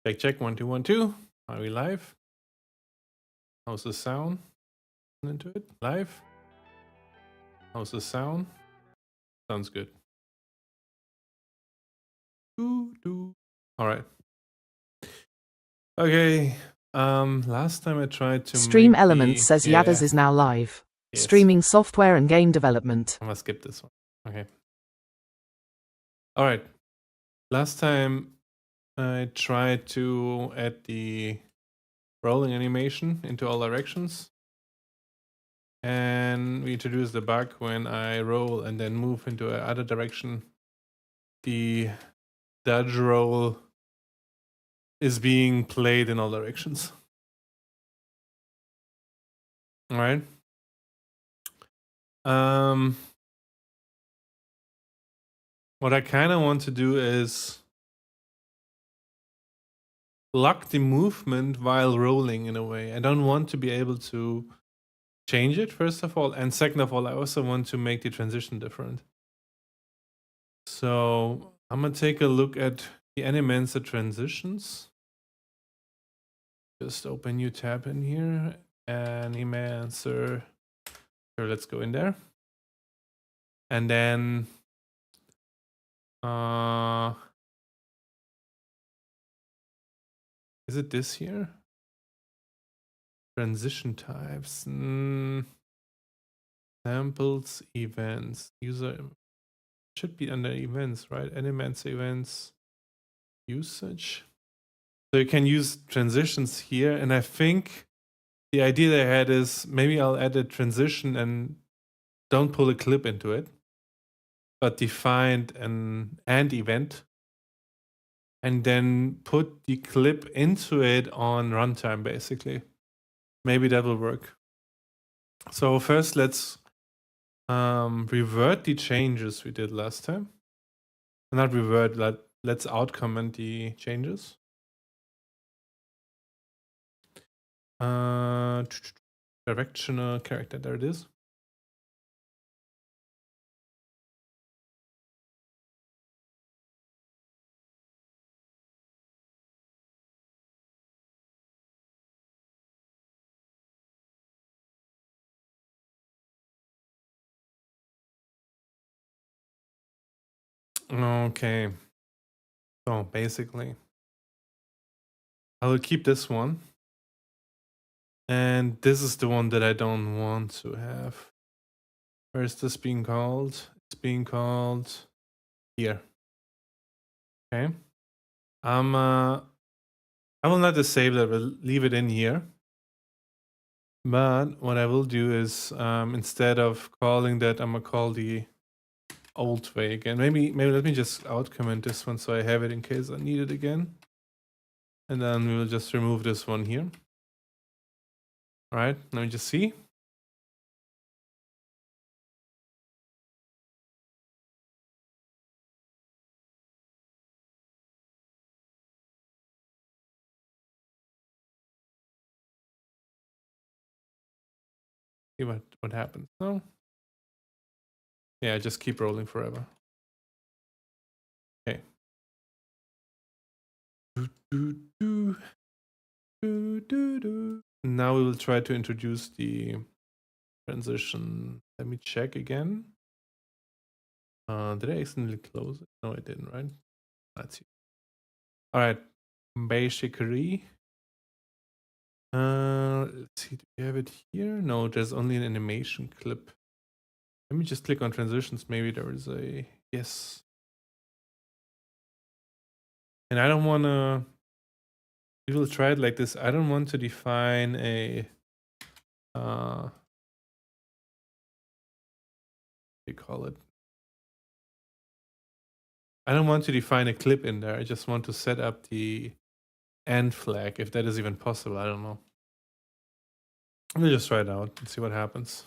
Check, check, 1, 2, 1, 2. Are we live? How's the sound? Into it? Live? How's the sound? Sounds good. All right. Okay. Last time I tried to Stream Elements says yeah. Yadas is now live. Yes. Streaming software and game development. I'm gonna skip this one. Okay. All right. Last time I tried to add the rolling animation into all directions. And we introduced the bug when I roll and then move into another direction. The dodge roll is being played in all directions. All right. What I kind of want to do is lock the movement while rolling in a way. I don't want to be able to change it, first of all. And second of all, I also want to make the transition different. So I'm going to take a look at the Animencer transitions. Just open new tab in here. Animencer. Sure, let's go in there. And then is it this here? Transition types. Samples, events. User should be under events, right? Animencer events, usage. So you can use transitions here. And I think the idea they had is maybe I'll add a transition and don't pull a clip into it, but define an AND event and then put the clip into it on runtime, basically. Maybe that will work. So first, let's revert the changes we did last time. Not revert, let's outcomment the changes. Directional character, there it is. Okay. So basically, I will keep this one. And this is the one that I don't want to have. Where is this being called? It's being called here. Okay. I will not disable it, but leave it in here. But what I will do is instead of calling that, I'm gonna call the old way again. Maybe let me just outcomment this one so I have it in case I need it again. And then we will just remove this one here. All right, let me just see. See what happens. No. Yeah, just keep rolling forever. Okay. Now we will try to introduce the transition. Let me check again. Did I accidentally close it? No, I didn't, right? Let's see. All right. Basically. Let's see. Do we have it here? No, there's only an animation clip. Let me just click on transitions. Maybe there is a yes. And I don't want to. We will try it like this. I don't want to define a. What do you call it? I don't want to define a clip in there. I just want to set up the end flag, if that is even possible. I don't know. Let me just try it out and see what happens.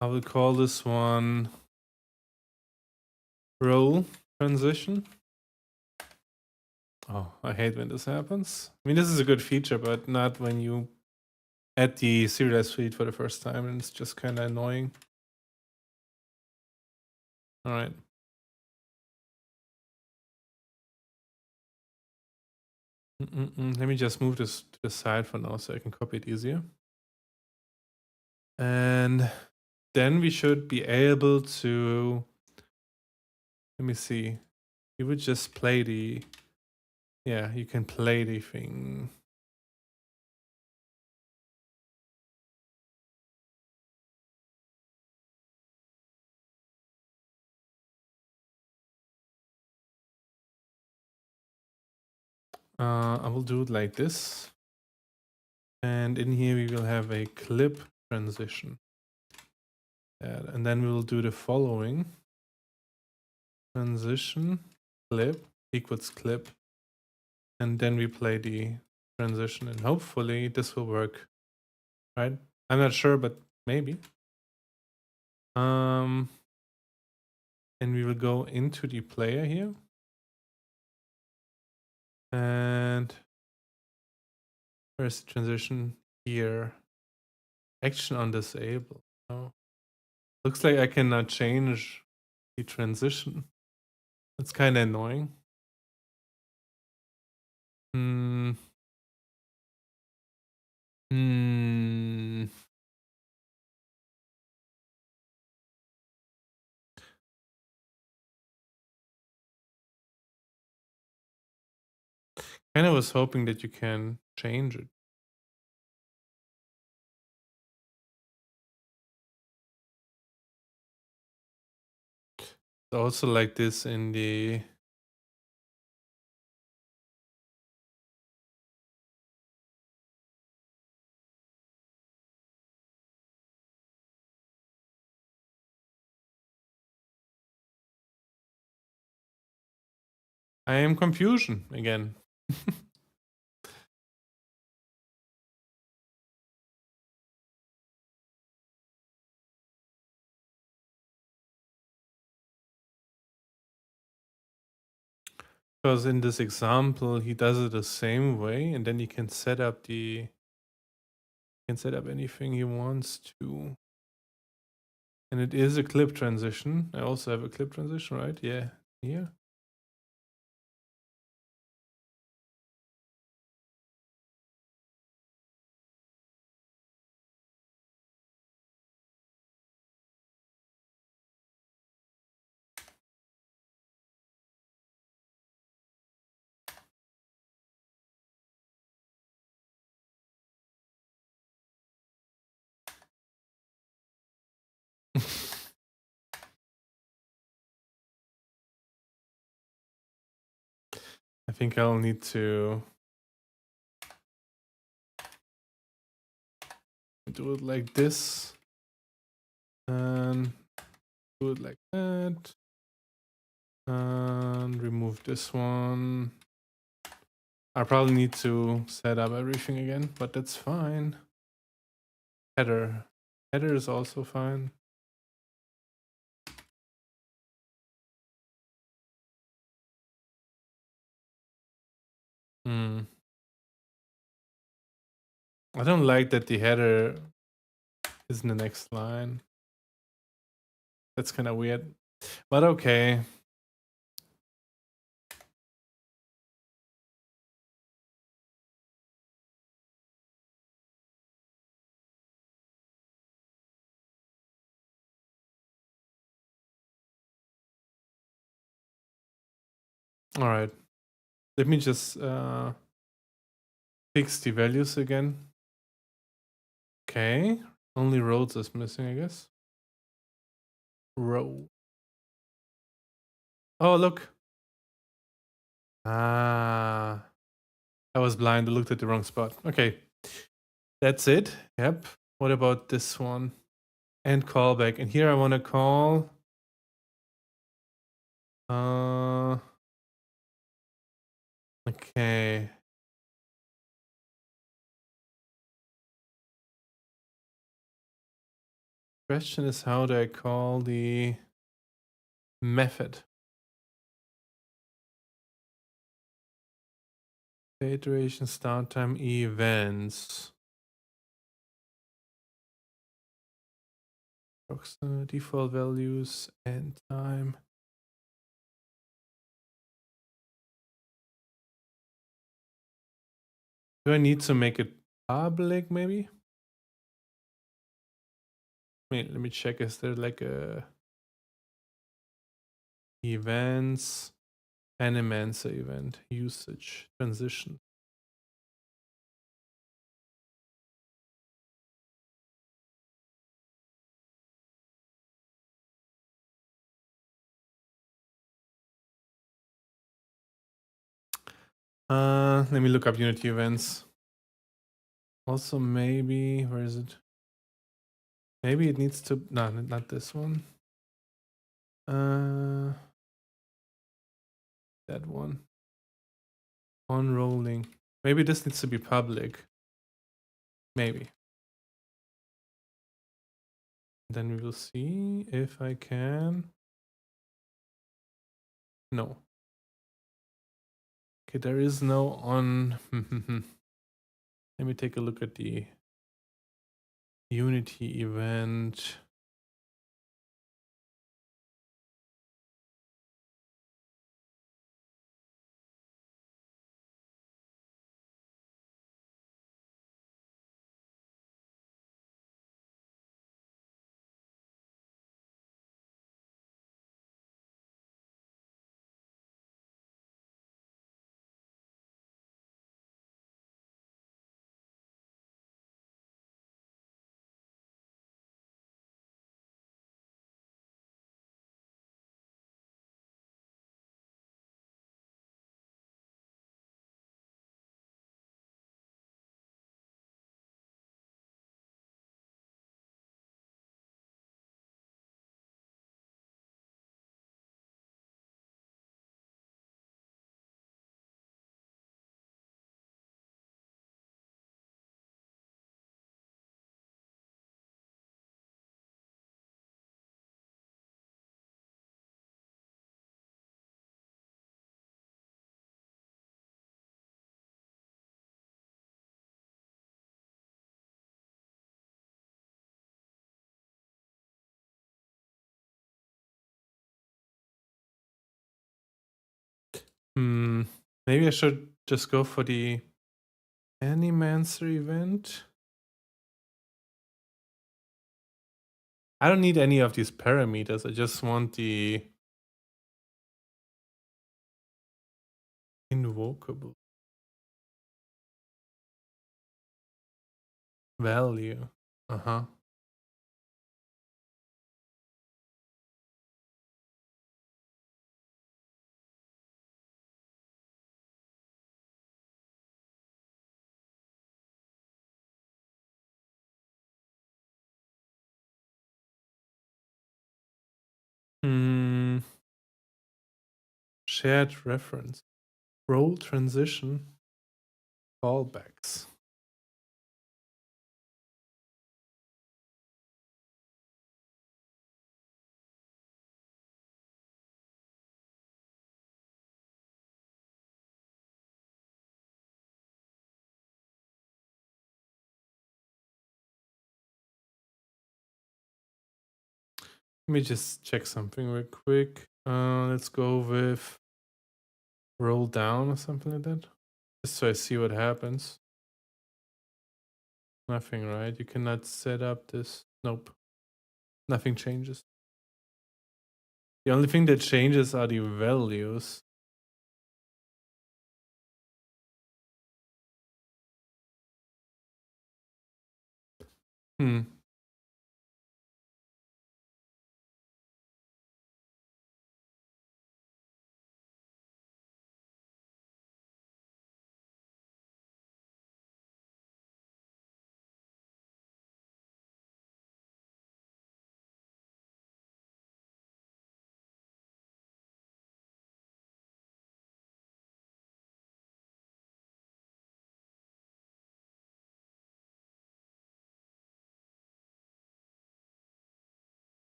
I will call this one roll transition. Oh, I hate when this happens. I mean, this is a good feature, but not when you add the serialized feed for the first time, and it's just kind of annoying. All right. Let me just move this to the side for now so I can copy it easier. And then we should be able to, let me see. You would just play the, yeah, you can play the thing. I will do it like this. And in here we will have a clip transition. And then we will do the following. Transition, clip, equals clip. And then we play the transition and hopefully this will work. Right? I'm not sure, but maybe. And we will go into the player here. And where's the transition? Here. Action on disable. Oh. Looks like I cannot change the transition. That's kind of annoying. Hmm. Kind of was hoping that you can change it. It's also like this in the I am confusion again. Because in this example, he does it the same way, and then he can set up anything he wants to. And it is a clip transition. I also have a clip transition, right? Yeah, here. I think I'll need to do it like this and do it like that and remove this one. I probably need to set up everything again, but that's fine. Header is also fine. I don't like that the header is in the next line. That's kind of weird, but okay. All right. Let me just fix the values again. Okay. Only roads is missing, I guess. Row. Oh, look. Ah. I was blind. I looked at the wrong spot. Okay. That's it. Yep. What about this one? And callback. And here I want to call. Okay. Question is, how do I call the method? Iteration, start time, events. Default values and time. Do I need to make it public maybe? Wait, let me check. Is there like a events, Animancer event, usage, transition? Let me look up Unity events. Also, maybe, where is it? Maybe it needs to, no, not this one. That one. On rolling. Maybe this needs to be public. Maybe. Then we will see if I can. No. Okay, there is no on. Let me take a look at the Unity event. Maybe I should just go for the Animancer event. I don't need any of these parameters. I just want the invocable value. Uh-huh. Shared reference. Role transition. Callbacks. Let me just check something real quick. Let's go with roll down or something like that. Just so I see what happens. Nothing, right? You cannot set up this. Nope. Nothing changes. The only thing that changes are the values. Hmm.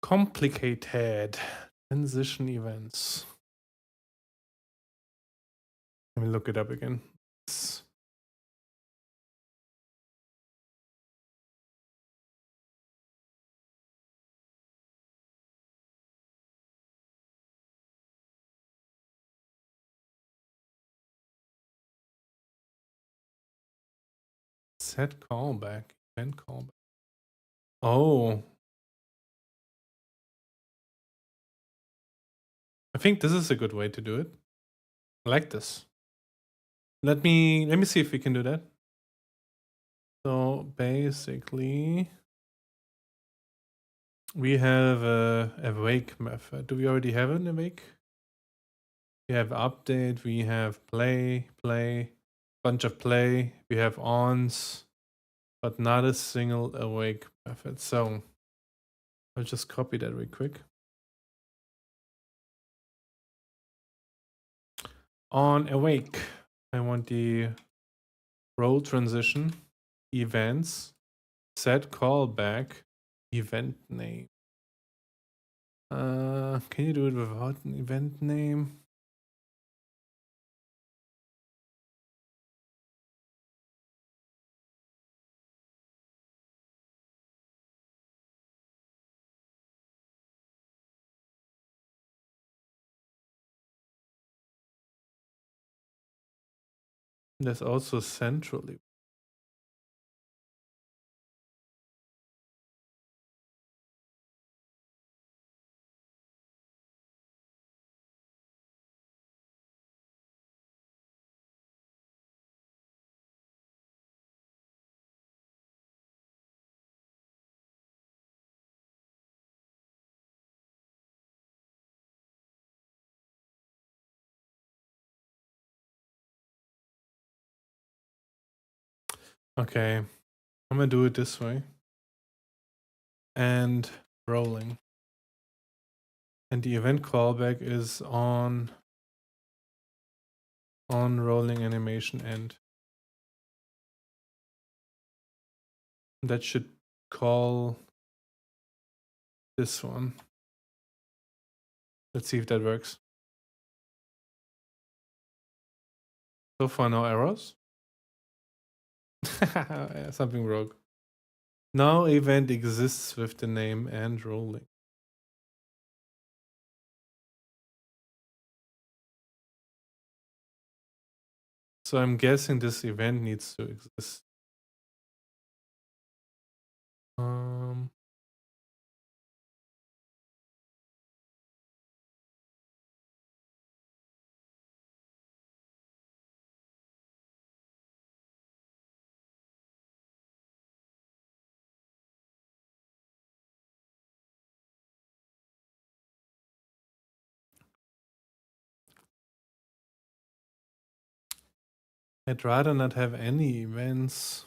Complicated transition events. Let me look it up again. Set callback. Event callback. Oh. I think this is a good way to do it. I like this. Let me see if we can do that. So basically we have a awake method. Do we already have an awake? We have update, we have play, bunch of play, we have ons, but not a single awake method. So I'll just copy that real quick. On awake, I want the role transition, events, set callback, event name. Can you do it without an event name? There's also centrally. Okay, I'm gonna do it this way. And rolling. And the event callback is on rolling animation end. That should call this one. Let's see if that works. So far, no errors. Something broke. No event exists with the name and rolling. So I'm guessing this event needs to exist. I'd rather not have any events.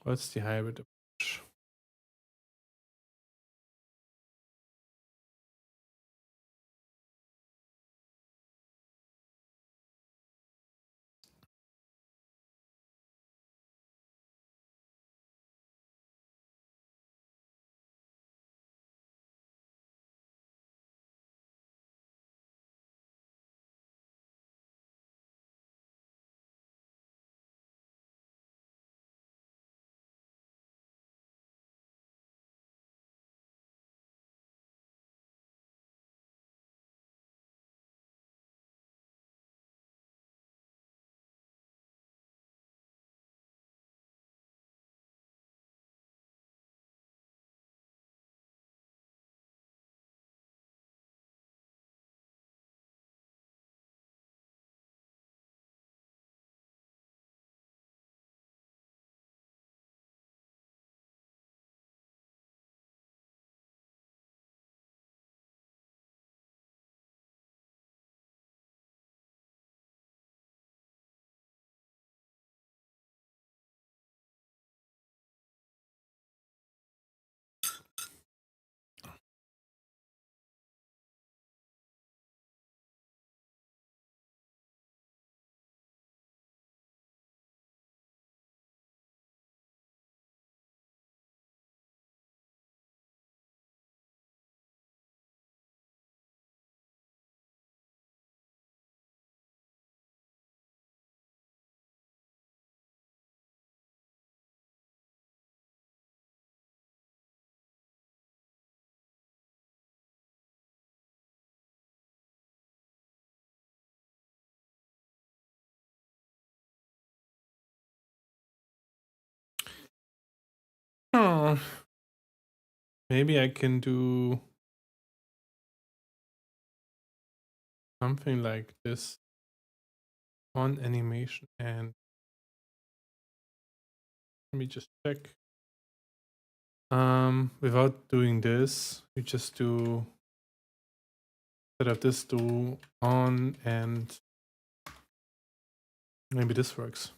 What's the hybrid approach? Maybe I can do something like this on animation, and let me just check. Without doing this, we just do set up this to on, and maybe this works.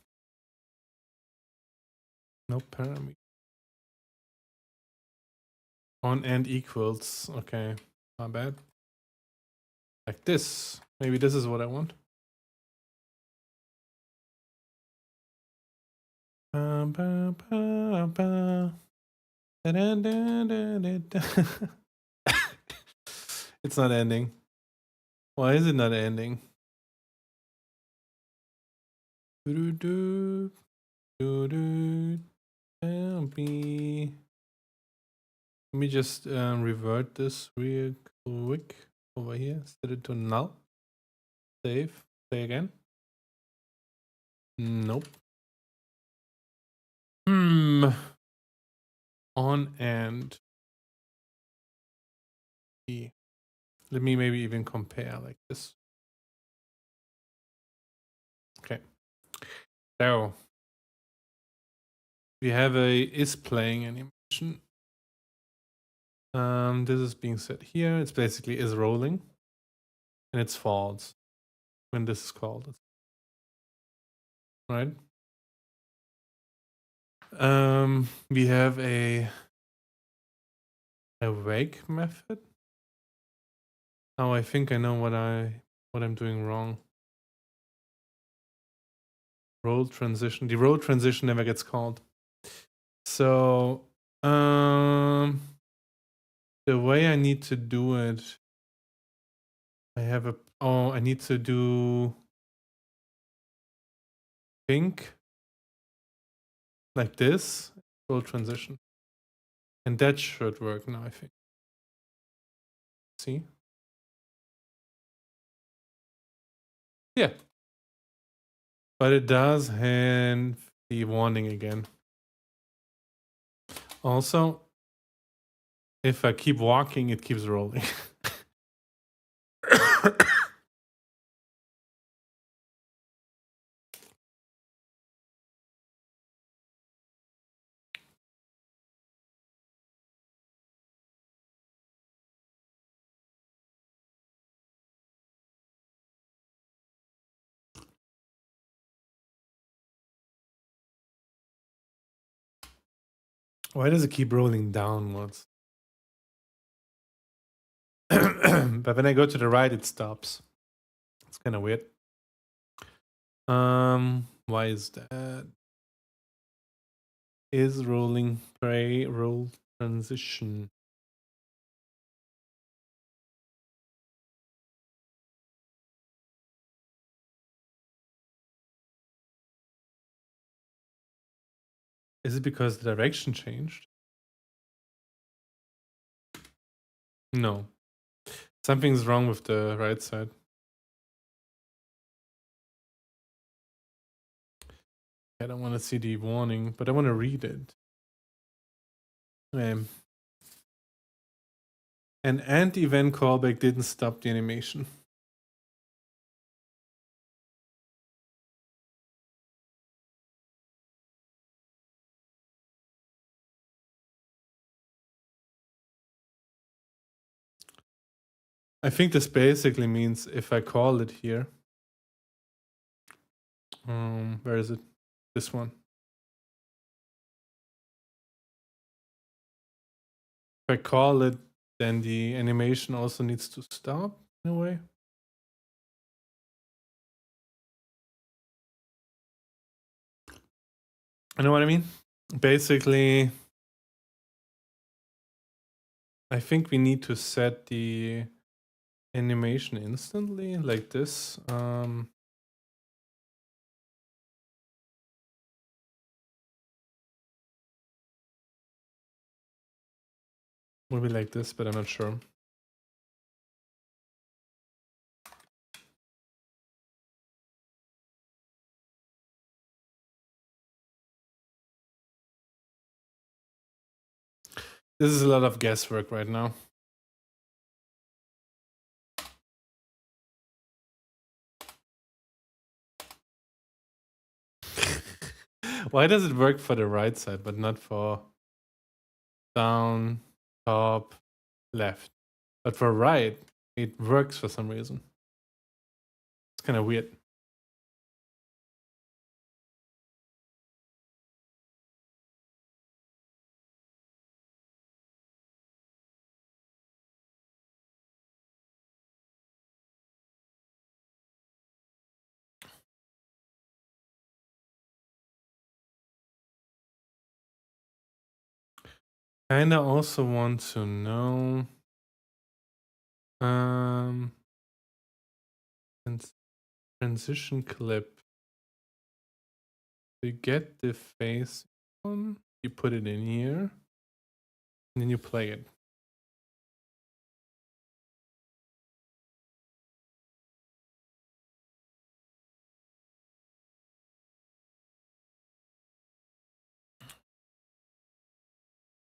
No parameter. On and equals. Okay, not bad. Like this. Maybe this is what I want. It's not ending. Why is it not ending? Let me just revert this real quick over here. Set it to null. Save. Play again. Nope. On and E. Let me maybe even compare like this. Okay. So we have a is playing animation. This is being set here. It's basically is rolling, and it's false when this is called. Right. We have a wake method. Oh, I think I know what I'm doing wrong. Roll transition. The roll transition never gets called. So the way I need to do it, I need to do pink like this, roll transition. And that should work now, I think. See? Yeah. But it does have the warning again. Also, if I keep walking, it keeps rolling. Why does it keep rolling downwards? But when I go to the right, it stops. It's kind of weird. Why is that? Is rolling prey roll transition? Is it because the direction changed? No. Something's wrong with the right side. I don't want to see the warning, but I want to read it. An event callback didn't stop the animation. I think this basically means if I call it here, where is it? This one. If I call it, then the animation also needs to stop in a way. You know what I mean? Basically, I think we need to set the animation instantly like this. Maybe like this, but I'm not sure. This is a lot of guesswork right now. Why does it work for the right side, but not for down, top, left? But for right, it works for some reason. It's kind of weird. And I also want to know transition clip. You get the face on, you put it in here, and then you play it.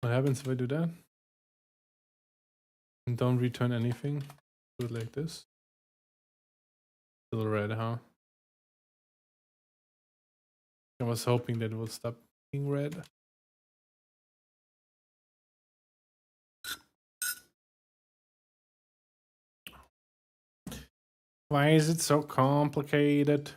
What happens if I do that? And don't return anything. Do it like this. Still red, huh? I was hoping that it will stop being red. Why is it so complicated?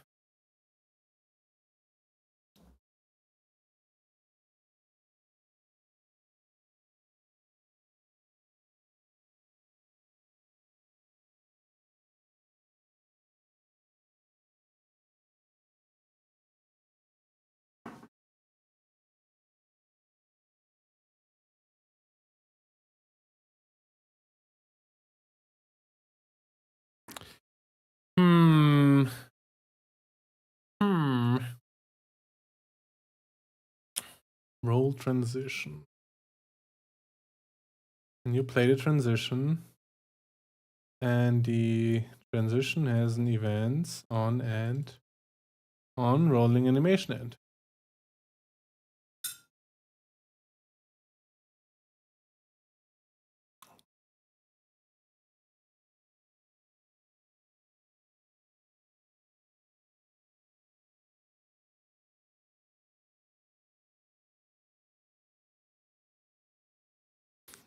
Roll transition. And you play the transition, and the transition has an events on and on rolling animation end.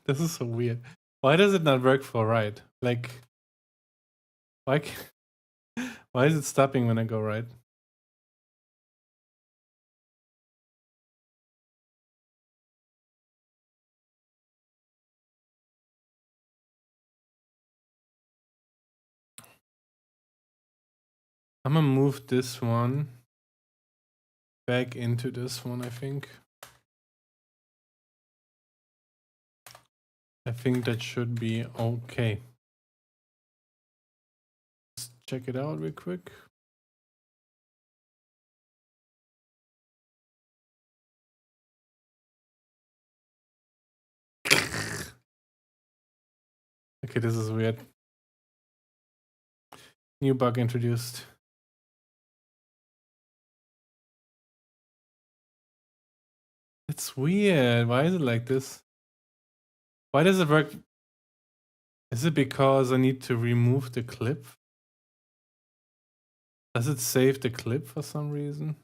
This is so weird. Why does it not work for right? Like, why is it stopping when I go right? I'm gonna move this one back into this one, I think. I think that should be okay. Let's check it out real quick. Okay, this is weird. New bug introduced. It's weird. Why is it like this? Why does it work? Is it because I need to remove the clip? Does it save the clip for some reason?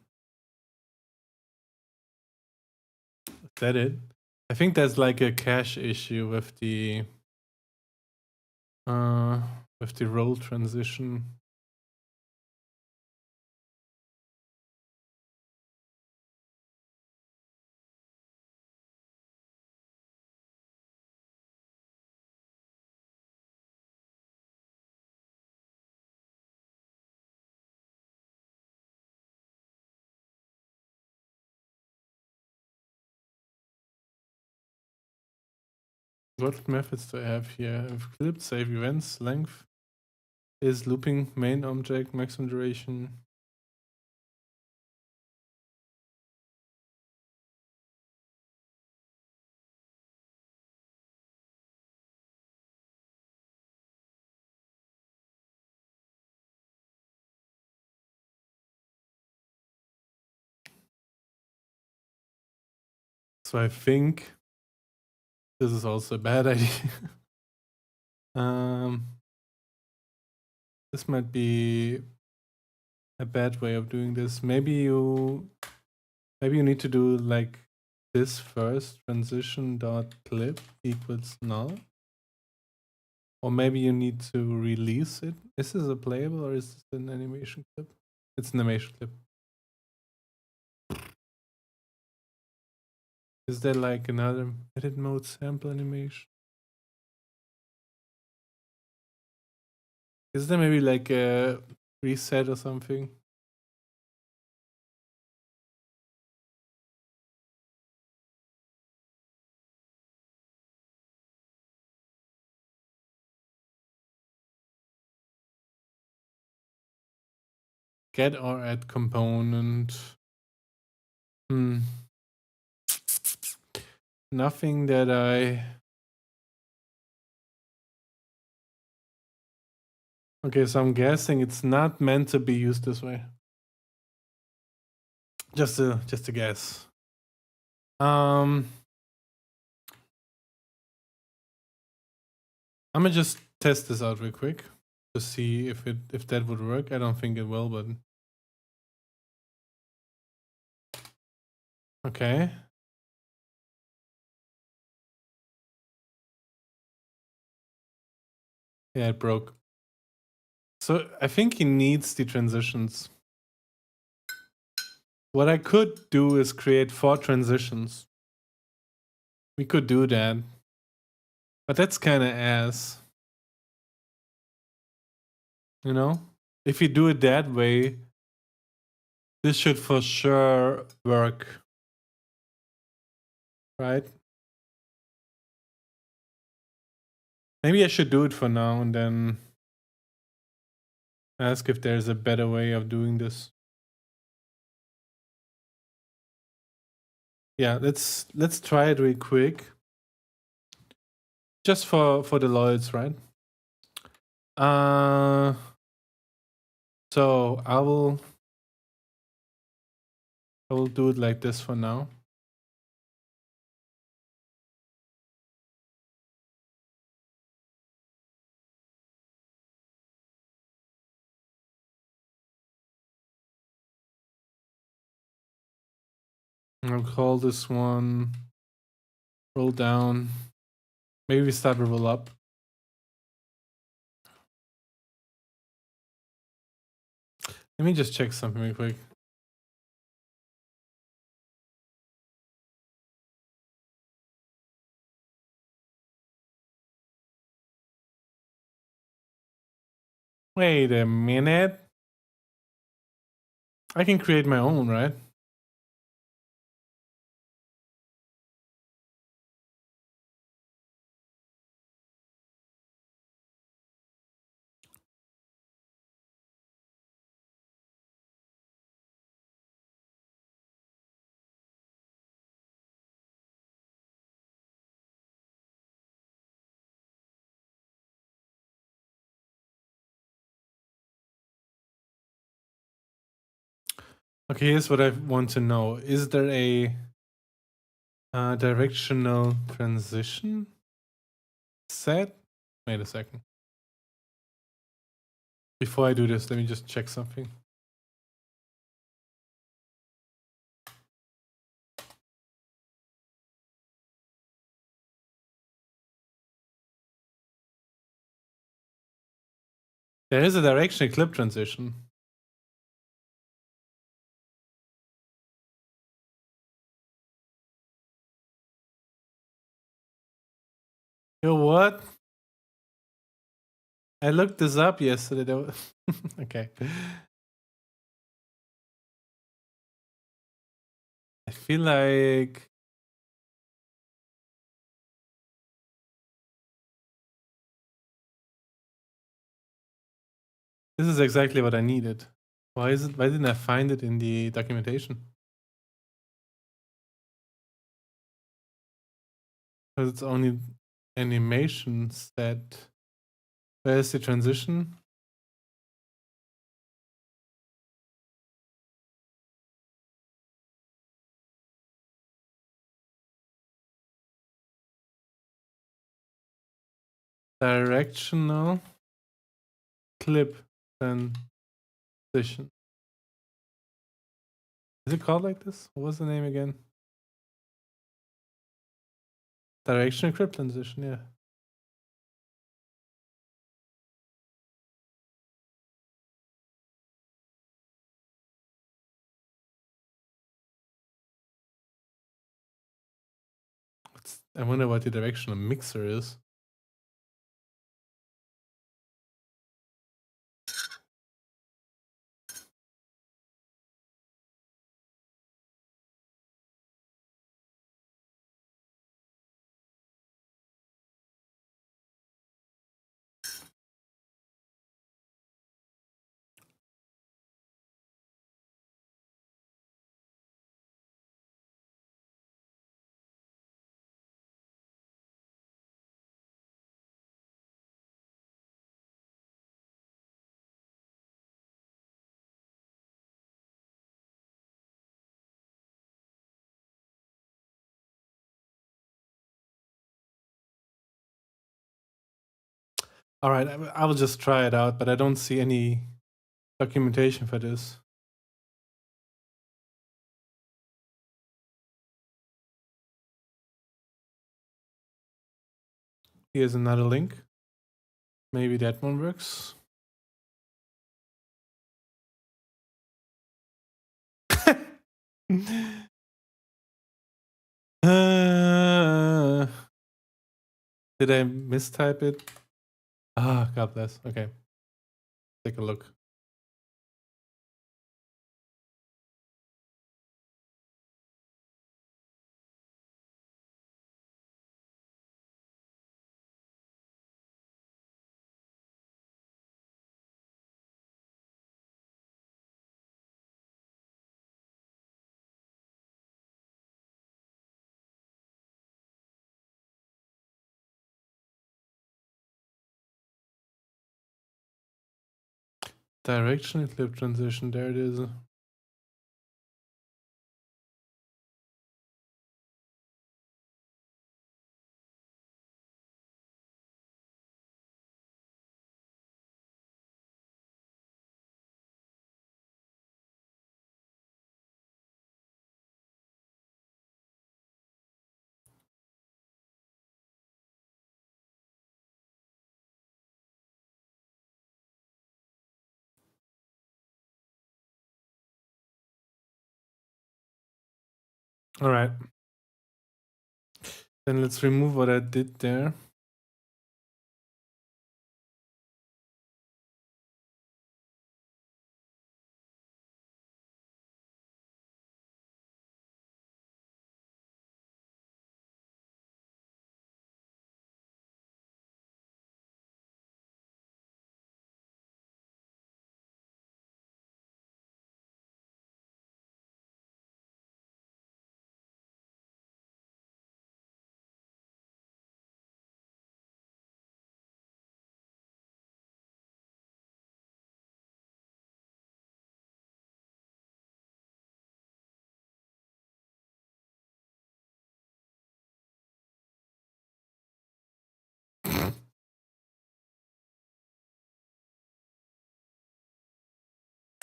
Is that it? I think there's like a cache issue with the roll transition. What methods do I have here? I've clipped, save events, length is looping, main object, maximum duration. So I think This is also a bad idea. This might be a bad way of doing this. Maybe you need to do like this first, transition dot clip equals null. Or maybe you need to release it. Is this a playable or is this an animation clip? It's an animation clip. Is there like another edit mode sample animation? Is there maybe like a reset or something? Get or add component. Nothing that I... Okay, so I'm guessing it's not meant to be used this way. Just a guess. I'm gonna just test this out real quick to see if that would work. I don't think it will, but okay. Yeah, it broke. So I think he needs the transitions. What I could do is create 4 transitions. We could do that. But that's kind of ass. You know? If you do it that way, this should for sure work. Right? Maybe I should do it for now and then ask if there's a better way of doing this. Yeah, let's try it real quick. Just for the lols, right? So I will do it like this for now. I'll call this one roll down. Maybe we start with roll up. Let me just check something real quick. Wait a minute. I can create my own, right? Okay, here's what I want to know. Is there a directional transition set? Wait a second. Before I do this, let me just check something. There is a directional clip transition. Yo, what? I looked this up yesterday. Okay. I feel like this is exactly what I needed. Why didn't I find it in the documentation? Because it's only animation set. Where's the transition? Directional clip transition. Is it called like this? What was the name again? Directional clip transition, yeah. I wonder what the directional mixer is. All right, I will just try it out, but I don't see any documentation for this. Here's another link. Maybe that one works. Did I mistype it? Ah, God bless. Okay. Take a look. Directional clip transition. There it is. All right. Then let's remove what I did there.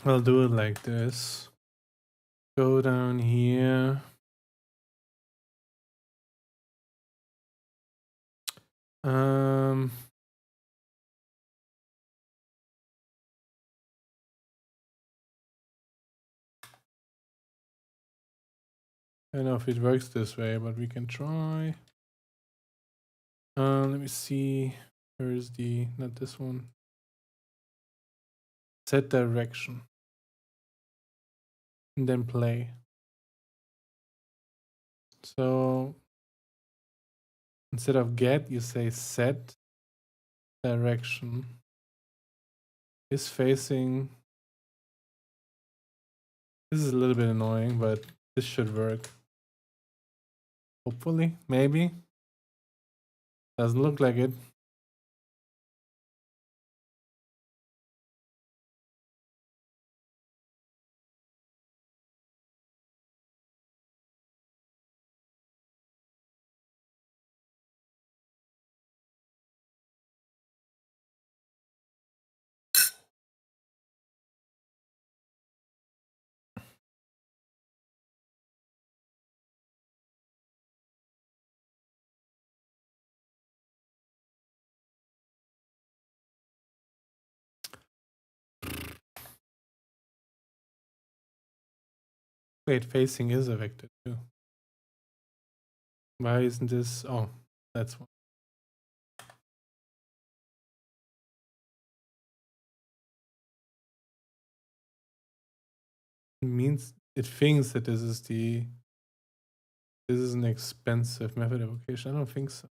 I'll do it like this. Go down here. I don't know if it works this way, but we can try. Let me see. Where is the, not this one. Set direction. And then play. So instead of get, you say set direction is facing. This is a little bit annoying, but this should work. Hopefully, maybe. Doesn't look like it. Wait, facing is a vector too. Why isn't this? Oh, that's one. It means it thinks that this is an expensive method evocation. I don't think so.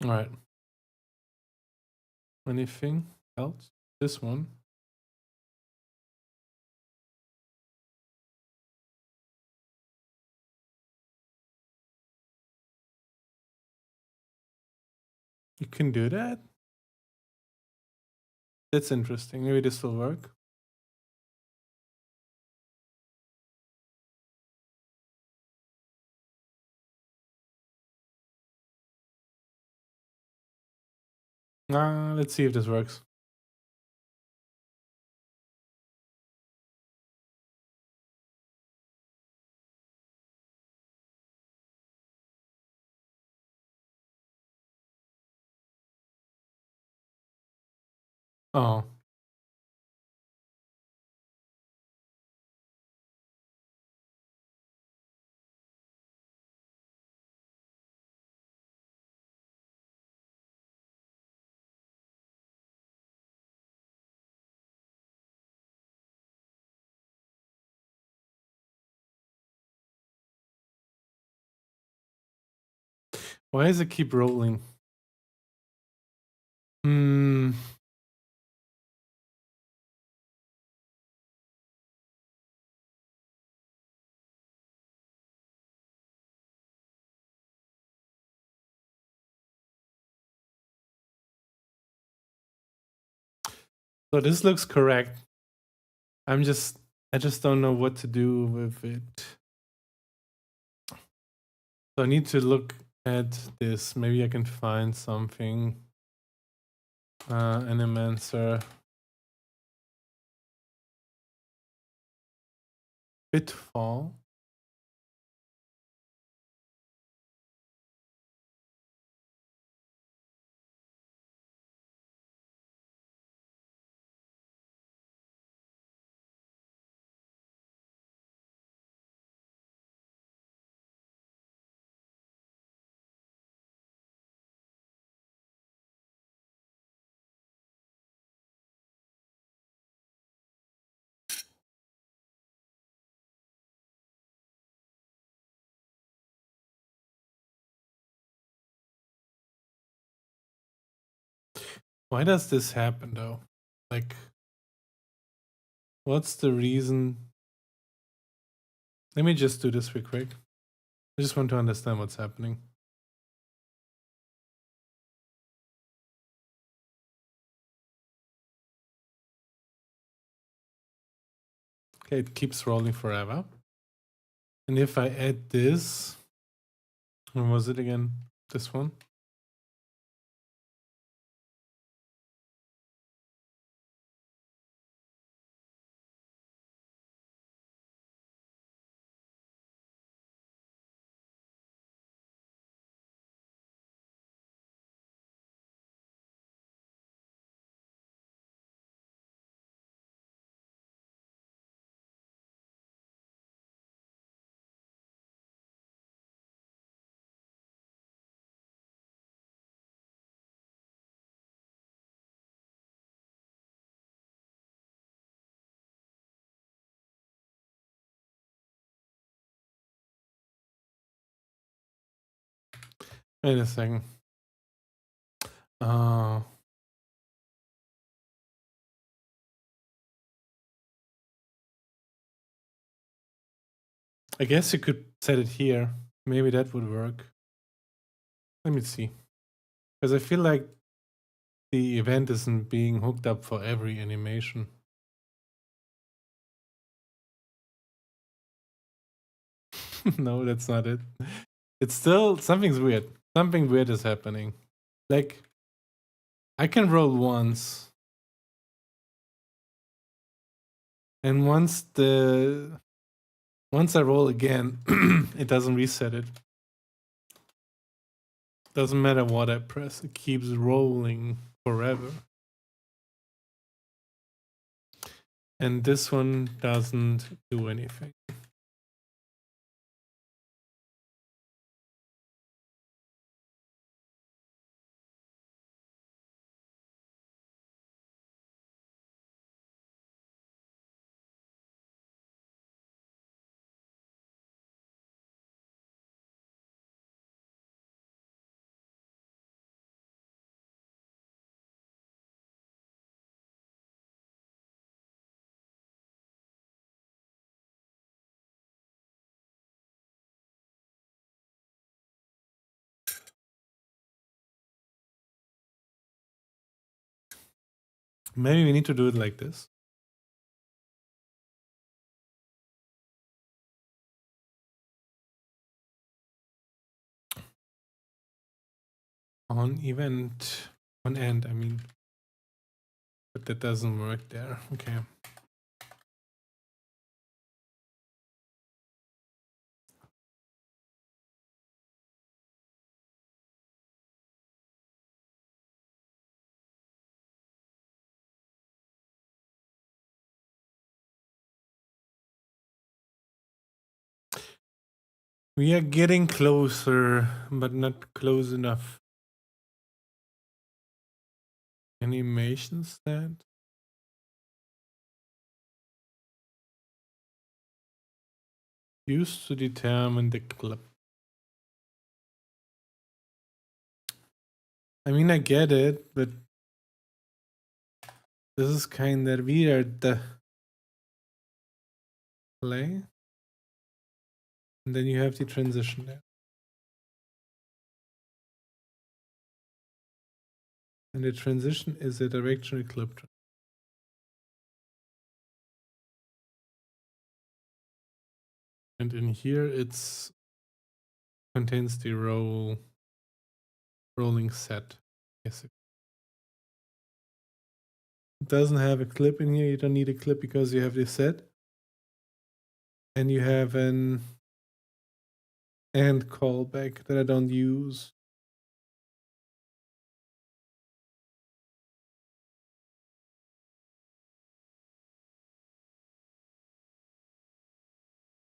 All right. Anything else? This one. You can do that? That's interesting. Maybe this will work. Let's see if this works. Oh. Why does it keep rolling? So this looks correct. I just don't know what to do with it. So I need to look at this. Maybe I can find something. Animencer. Bitfall. Why does this happen though? Like, what's the reason? Let me just do this real quick. I just want to understand what's happening. Okay, it keeps rolling forever. And if I add this, when was it again? This one? Wait a second. I guess you could set it here. Maybe that would work. Let me see. Because I feel like the event isn't being hooked up for every animation. No, that's not it. It's still, something's weird. Something weird is happening. Like, I can roll once. And once I roll again, it doesn't reset it. Doesn't matter what I press, it keeps rolling. forever. And this one doesn't do anything. Maybe we need to do it like this. On event, on end, I mean. But that doesn't work there. Okay. We are getting closer, but not close enough. Animation stat. Used to determine the clip. I mean, I get it, but this is kind of weird. The play, and then you have the transition there. And the transition is a directional clip. And in here, it's contains the rolling set. Yes. It doesn't have a clip in here. You don't need a clip because you have the set. And you have an and callback that I don't use.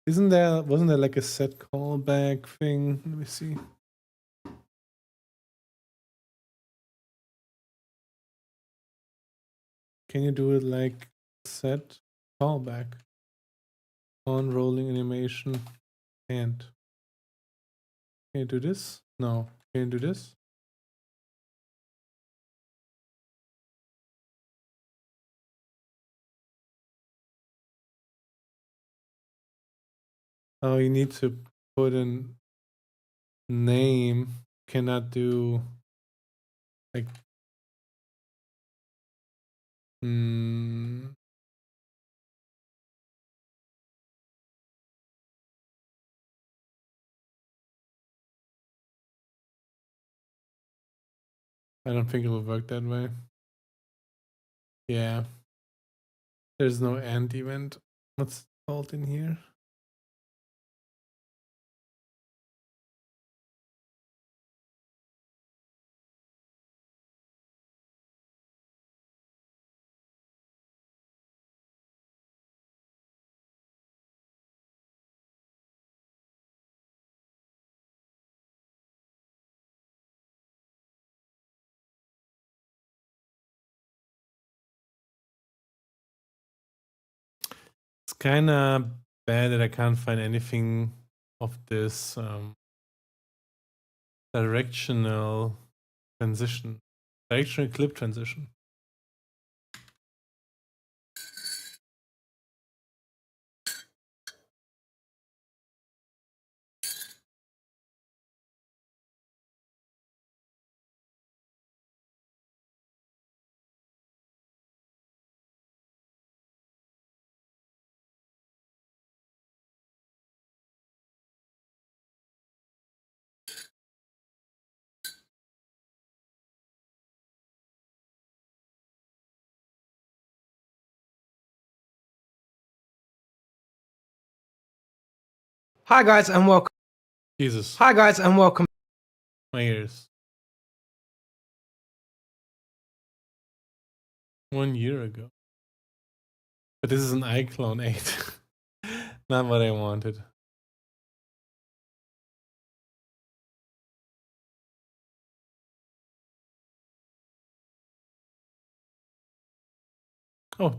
Wasn't there like a set callback thing? Let me see. Can you do it like set callback on rolling animation and can you do this? No. Can you do this? Oh, you need to put in name. Cannot do like I don't think it will work that way. Yeah. There's no end event. What's called in here? It's kind of bad that I can't find anything of this directional transition, directional clip transition. Hi guys and welcome. Jesus. Hi guys and welcome. My ears. 1 year ago. But this is an iClone 8. Not what I wanted. Oh.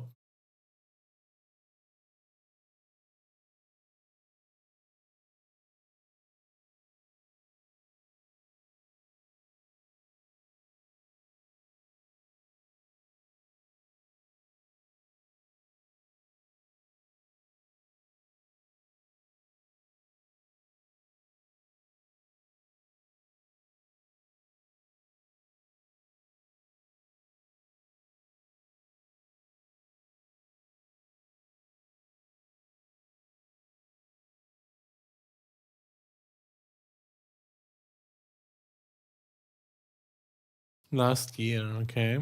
Last year, okay.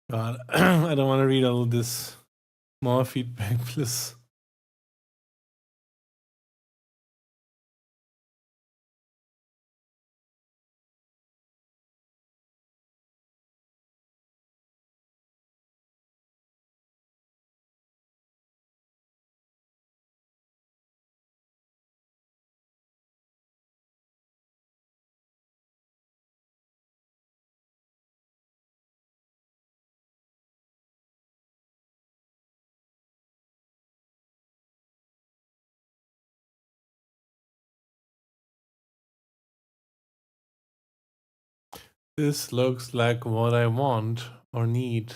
God, I don't want to read all this. More feedback, please. This looks like what I want or need.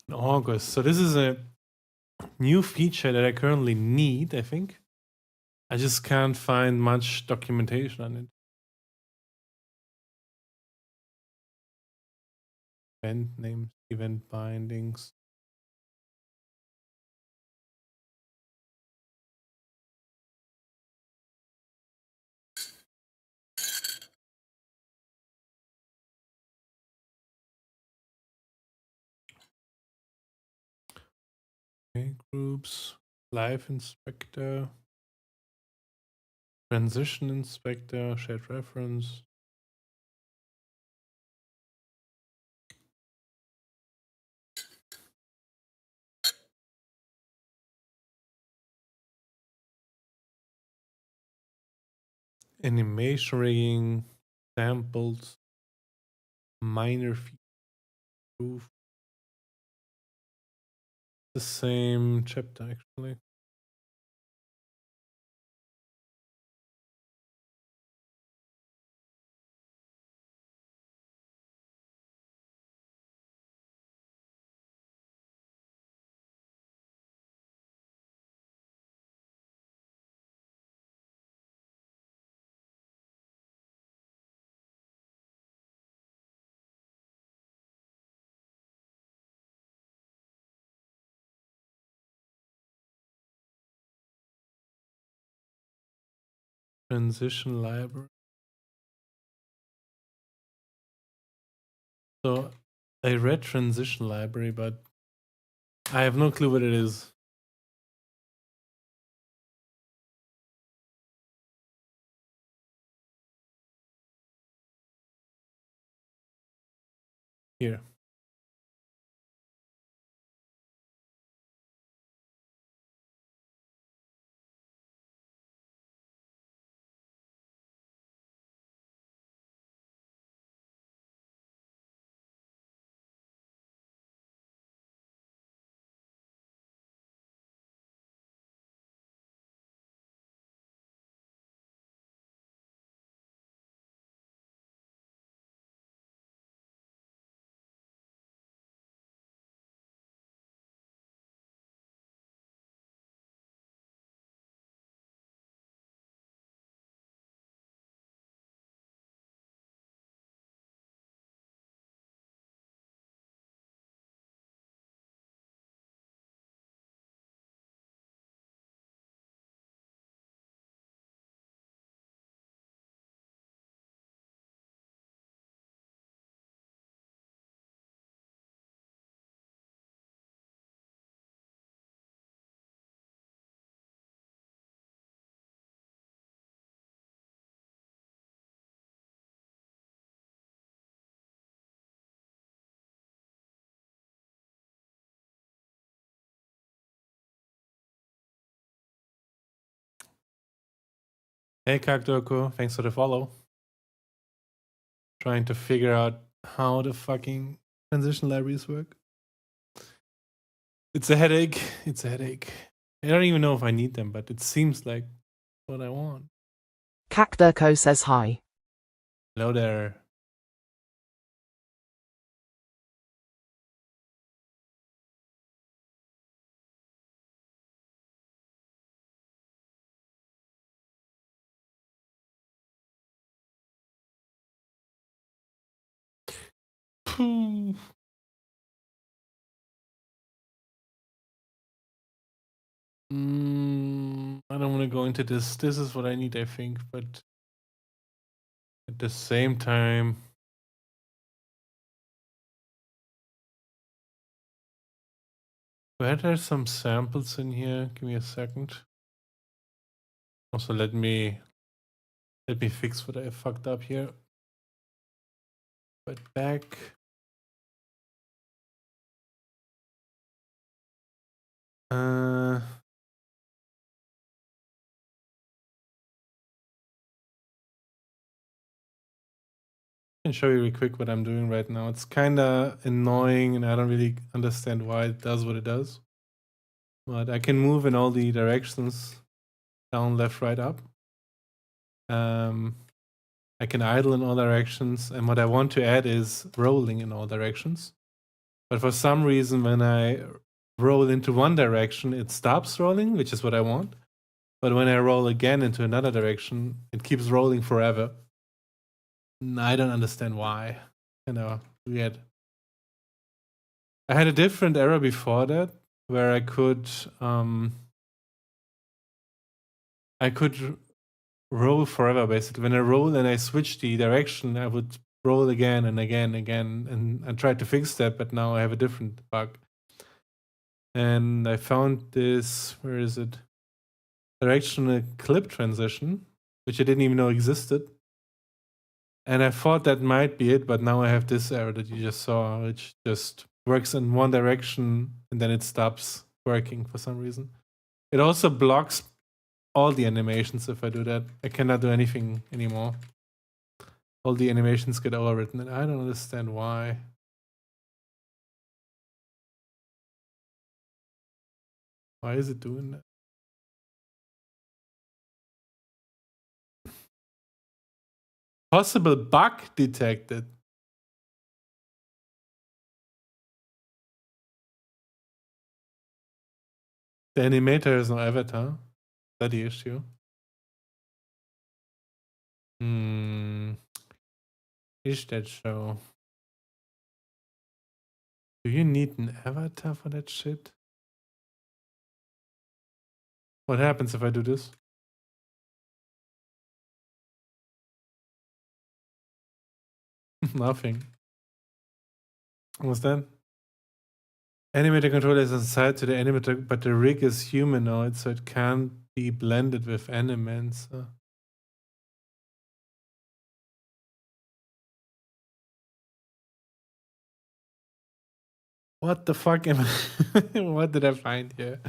In August. So this is a new feature that I currently need, I think. I just can't find much documentation on it. Event names, event bindings. Okay, groups, live inspector, transition inspector, shared reference. Animation rigging, samples, minor proof. The same chapter actually. Transition library. So I read transition library, but I have no clue what it is. Here. Hey Kakdoko, thanks for the follow. Trying to figure out how the fucking transition libraries work. It's a headache. It's a headache. I don't even know if I need them, but it seems like what I want. Kakdurko says hi. Hello there. I don't want to go into this. This is what I need, I think, but at the same time, were there some samples in here? Give me a second. Also, let me fix what I fucked up here. But back. I can show you real quick what I'm doing right now. It's kind of annoying and I don't really understand why it does what it does. But I can move in all the directions, down, left, right, up. I can idle in all directions, and what I want to add is rolling in all directions. But for some reason, when I roll into one direction, it stops rolling, which is what I want. But when I roll again into another direction, it keeps rolling forever. I don't understand why. Kind of weird. I had a different error before that, where I could roll forever, basically. When I roll and I switch the direction, I would roll again and again, and I tried to fix that, but now I have a different bug. And I found this, where is it? Directional clip transition, which I didn't even know existed. And I thought that might be it, but now I have this error that you just saw, which just works in one direction and then it stops working for some reason. It also blocks all the animations if I do that. I cannot do anything anymore. All the animations get overwritten, and I don't understand why. Why is it doing that? Possible bug detected. The animator has no avatar. Is that the issue? Is that so? Do you need an avatar for that shit? What happens if I do this? Nothing. What's that? Animator controller is inside to the animator, but the rig is humanoid, so it can't be blended with Animents. What the fuck am I? What did I find here?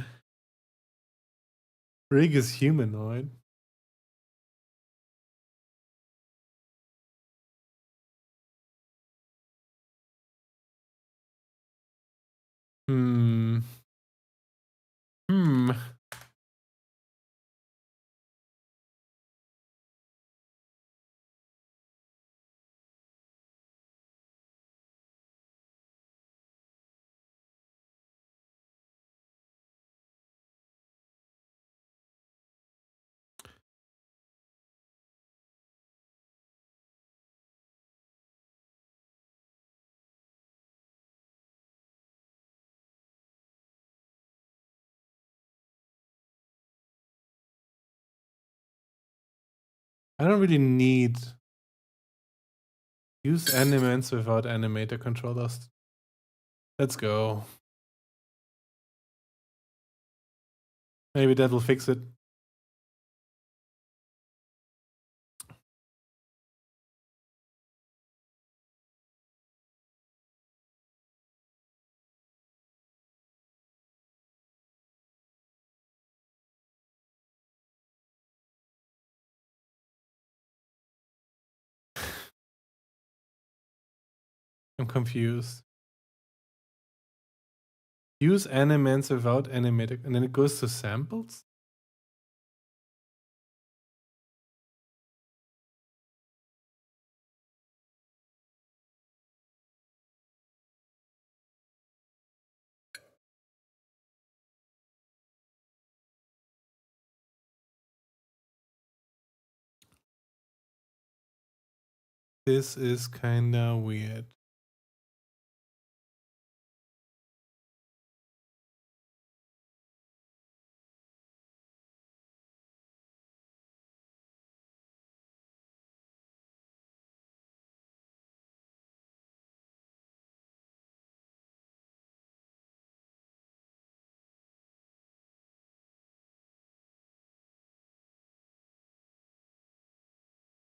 Rig is humanoid. Hmm. Hmm. I don't really need use Animents without animator controllers. Let's go. Maybe that will fix it. I'm confused. Use Animents without animator, and then it goes to samples? This is kinda weird.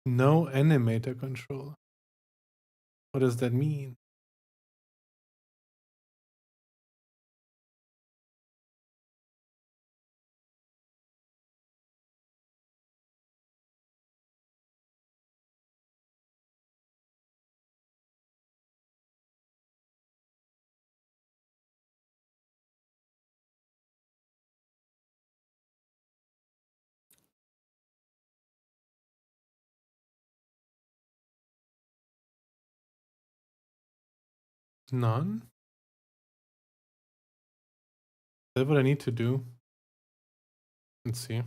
No animator control. What does that mean? None? Is that what I need to do? Let's see.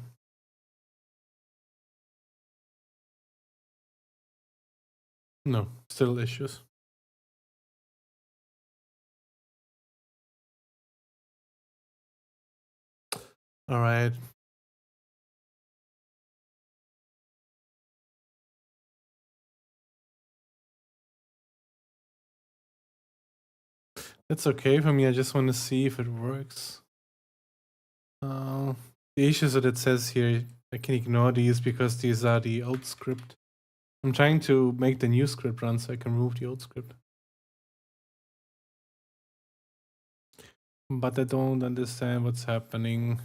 No, still issues. All right. That's okay for me. I just want to see if it works. The issues that it says here, I can ignore these because these are the old script. I'm trying to make the new script run so I can remove the old script. But I don't understand what's happening.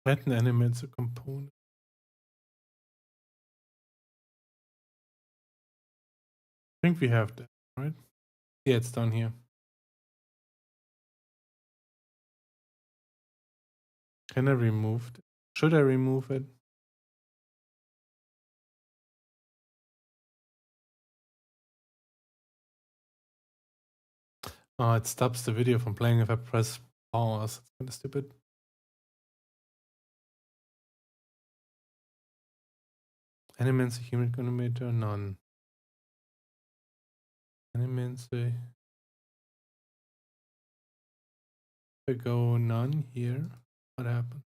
Pattern animates a component. I think we have that, right? Yeah, it's down here. Can I remove it? Should I remove it? Oh, it stops the video from playing if I press pause. It's kind of stupid. Animates a human animator? None. Elements. I go none here. What happened?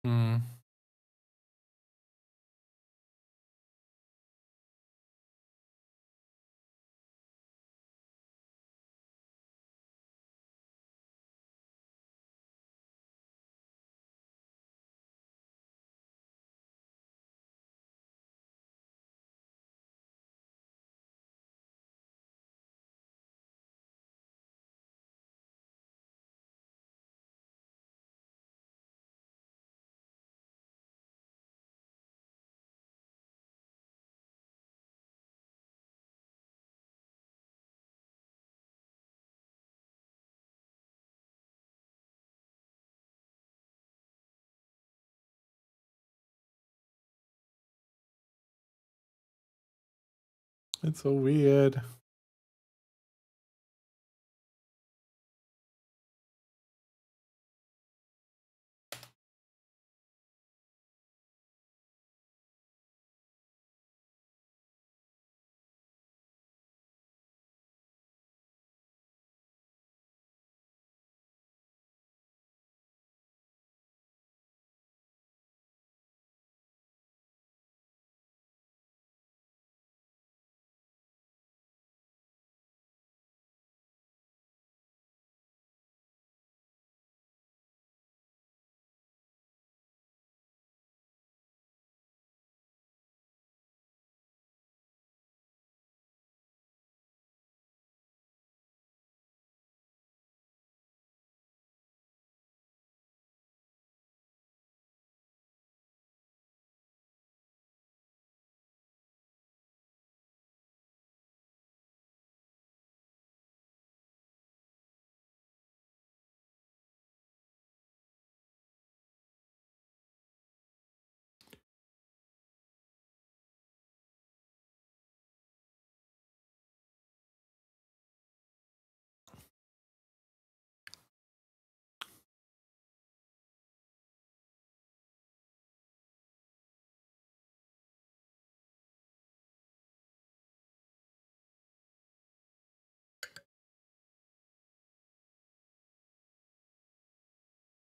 Hmm. It's so weird.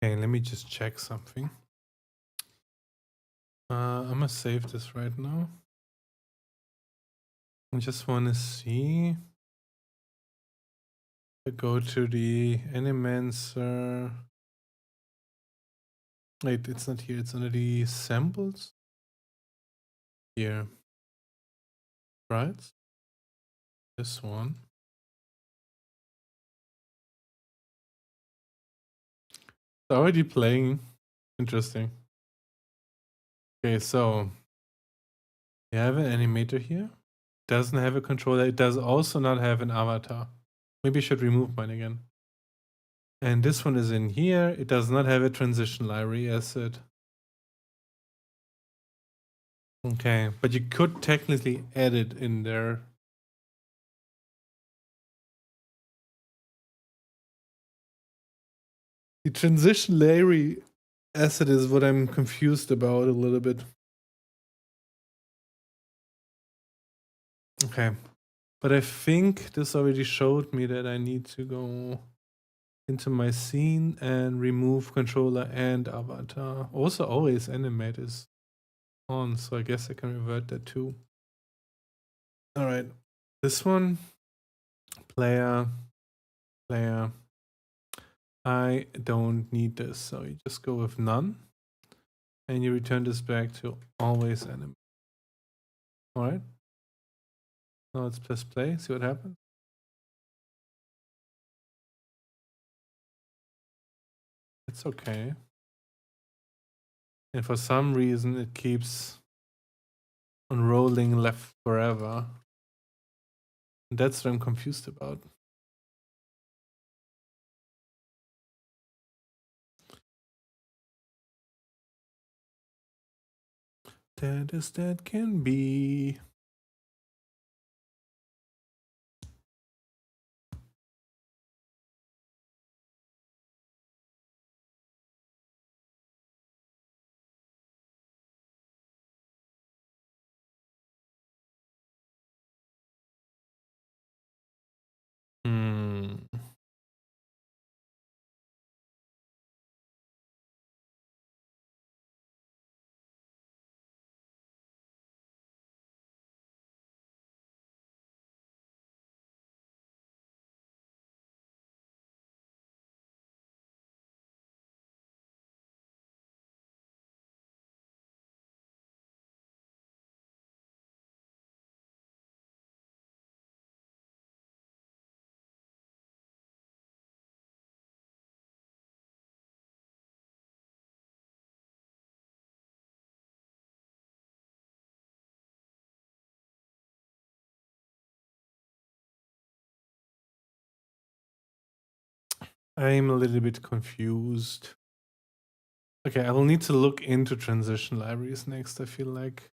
Okay, let me just check something. I'm gonna save this right now. I just want to see. I go to the Animencer. Wait, it's not here. It's under the samples. Here, right? This one. It's already playing. Interesting. Okay, so you have an animator here. Doesn't have a controller. It does also not have an avatar. Maybe I should remove mine again. And this one is in here. It does not have a transition library asset. Okay, but you could technically add it in there. The transition library asset is what I'm confused about a little bit. Okay, but I think this already showed me that I need to go into my scene and remove controller and avatar. Also, always animate is on, so I guess I can revert that too. All right, this one, player. I don't need this, so you just go with none, and you return this back to always animate. All right. Now let's press play. See what happens. It's okay. And for some reason, it keeps on rolling left forever. And that's what I'm confused about. That as that can be. I'm a little bit confused. Okay, I will need to look into transition libraries next, I feel like.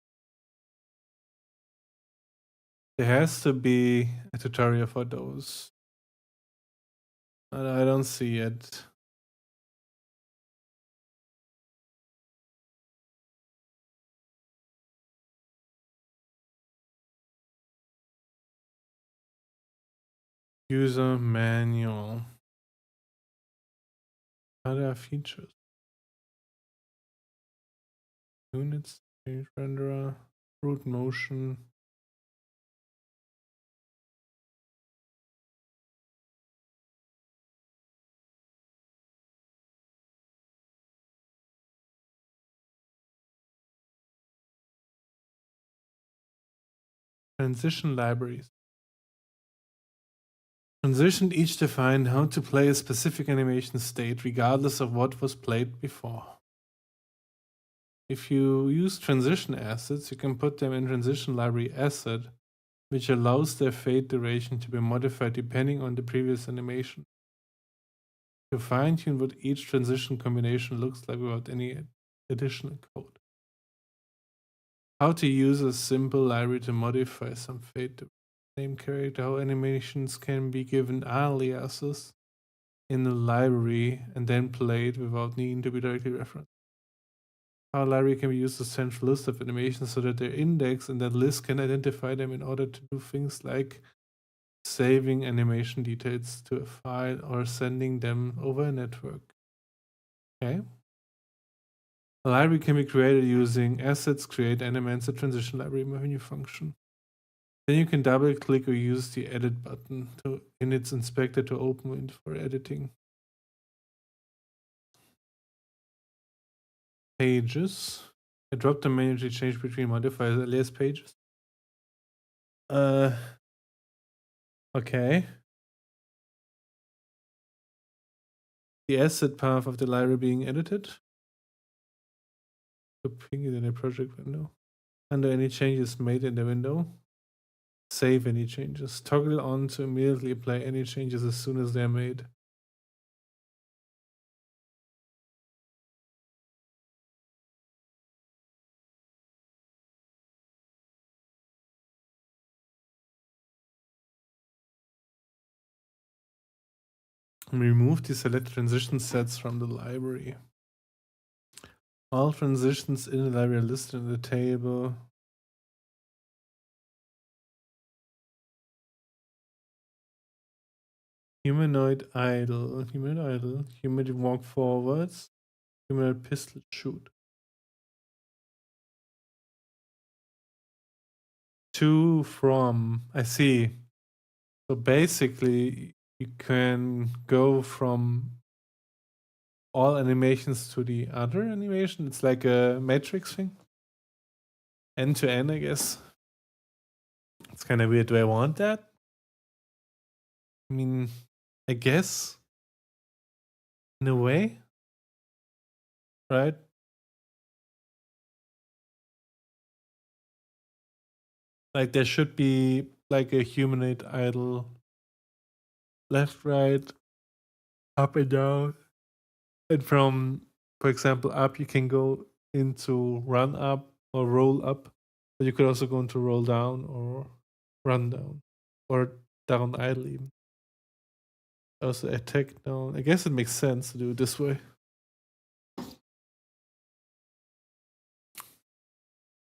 There has to be a tutorial for those. But I don't see it. User manual. Other features. Units, page renderer, root motion. Transition libraries. Transition each define how to play a specific animation state regardless of what was played before. If you use transition assets, you can put them in transition library asset, which allows their fade duration to be modified depending on the previous animation. To fine-tune what each transition combination looks like without any additional code. How to use a simple library to modify some fade duration. Name character, how animations can be given aliases in the library and then played without needing to be directly referenced. How a library can be used as a central list of animations so that they're indexed and that list can identify them in order to do things like saving animation details to a file or sending them over a network. Okay. A library can be created using assets, create elements, a transition library menu function. Then you can double click or use the edit button in its inspector to open it for editing. Pages. I dropped the menu to change between modifiers alias pages. Okay. The asset path of the library being edited. To ping it in a project window. Under any changes made in the window. Save any changes. Toggle on to immediately apply any changes as soon as they're made. Remove the select transition sets from the library. All transitions in the library are listed in the table. Humanoid idle, humanoid walk forwards, humanoid pistol shoot. To, from, I see. So basically, you can go from all animations to the other animation. It's like a matrix thing. End to end, I guess. It's kind of weird. Do I want that? I mean, I guess. In a way. Right? Like there should be like a humanoid idle left, right, up and down. And from, for example, up you can go into run up or roll up. But you could also go into roll down or run down. Or down idle even. Also attack down. I guess it makes sense to do it this way.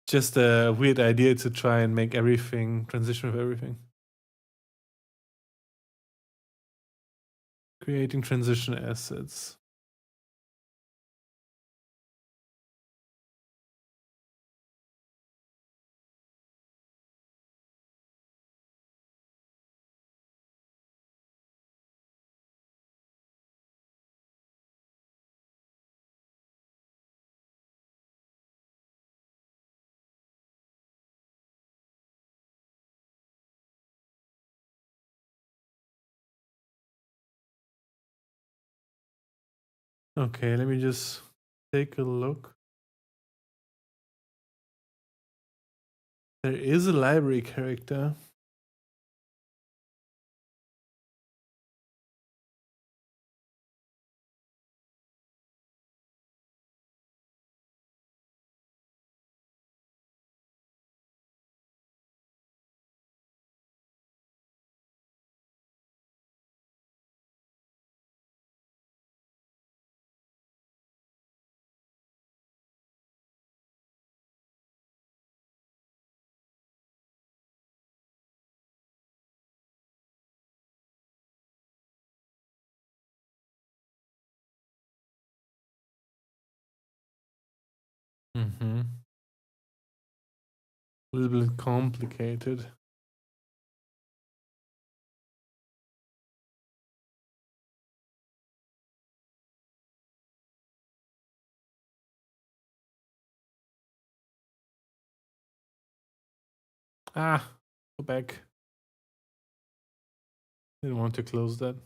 Just a weird idea to try and make everything transition with everything. Creating transition assets. Okay, let me just take a look. There is a library character. a little bit complicated. Ah, go back. Didn't want to close that.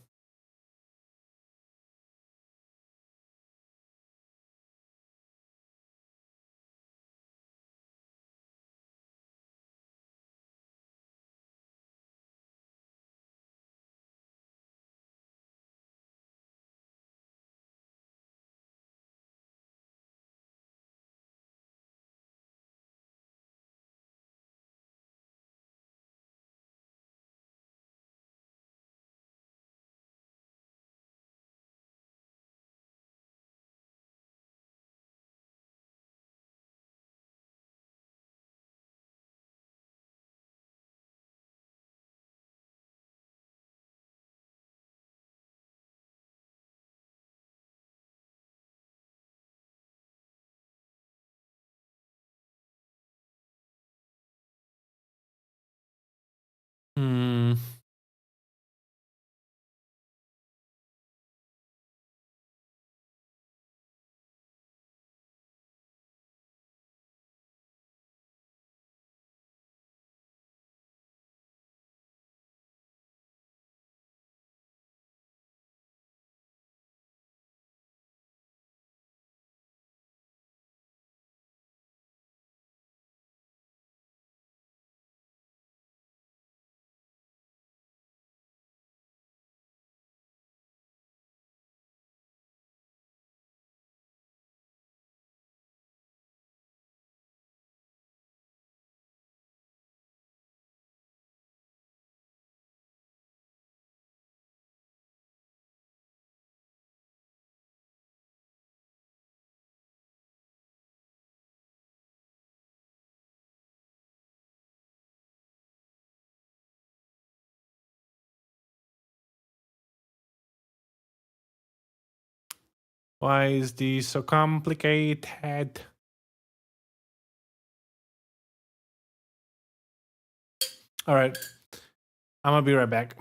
Hmm. Why is this so complicated? All right. I'm gonna be right back.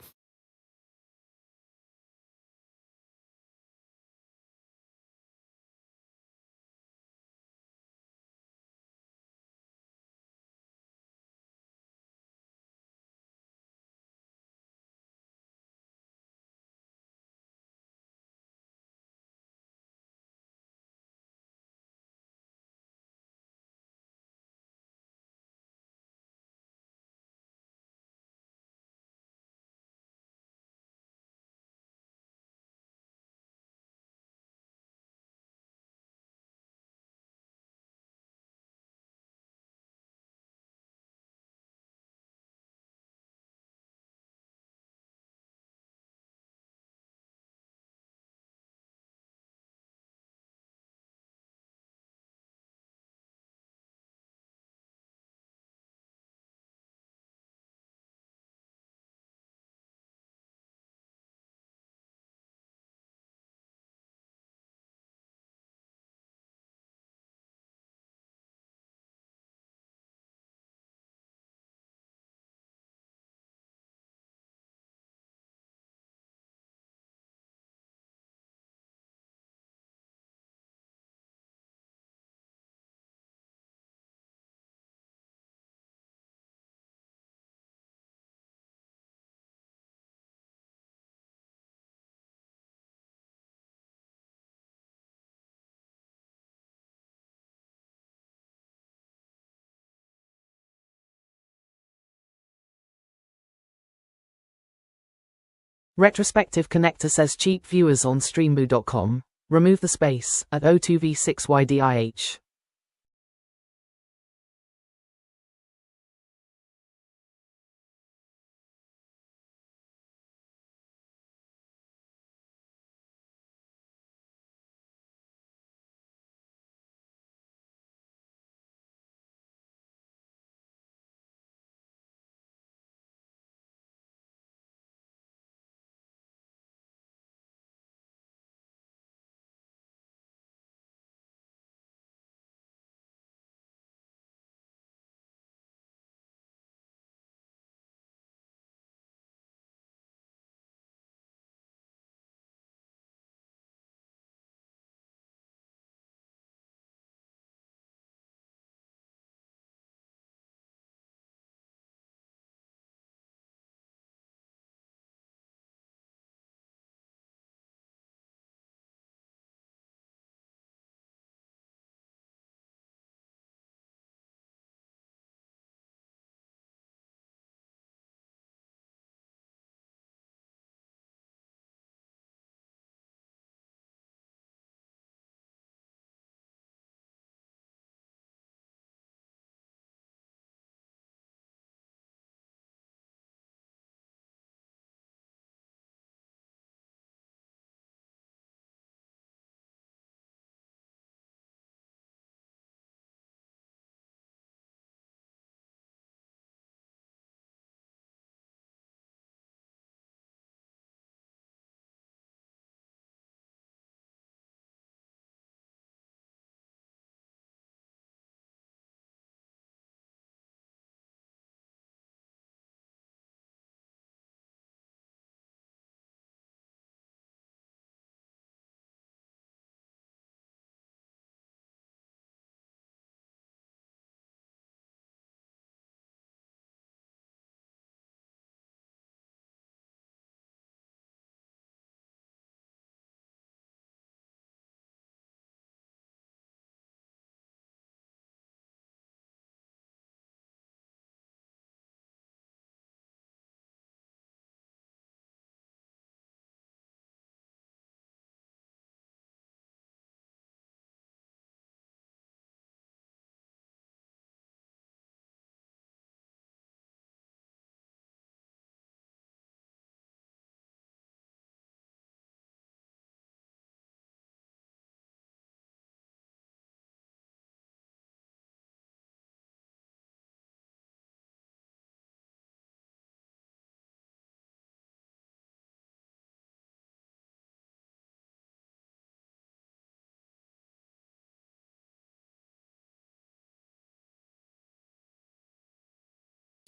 Retrospective connector says cheap viewers on streambo.com. Remove the space at O2V6YDIH.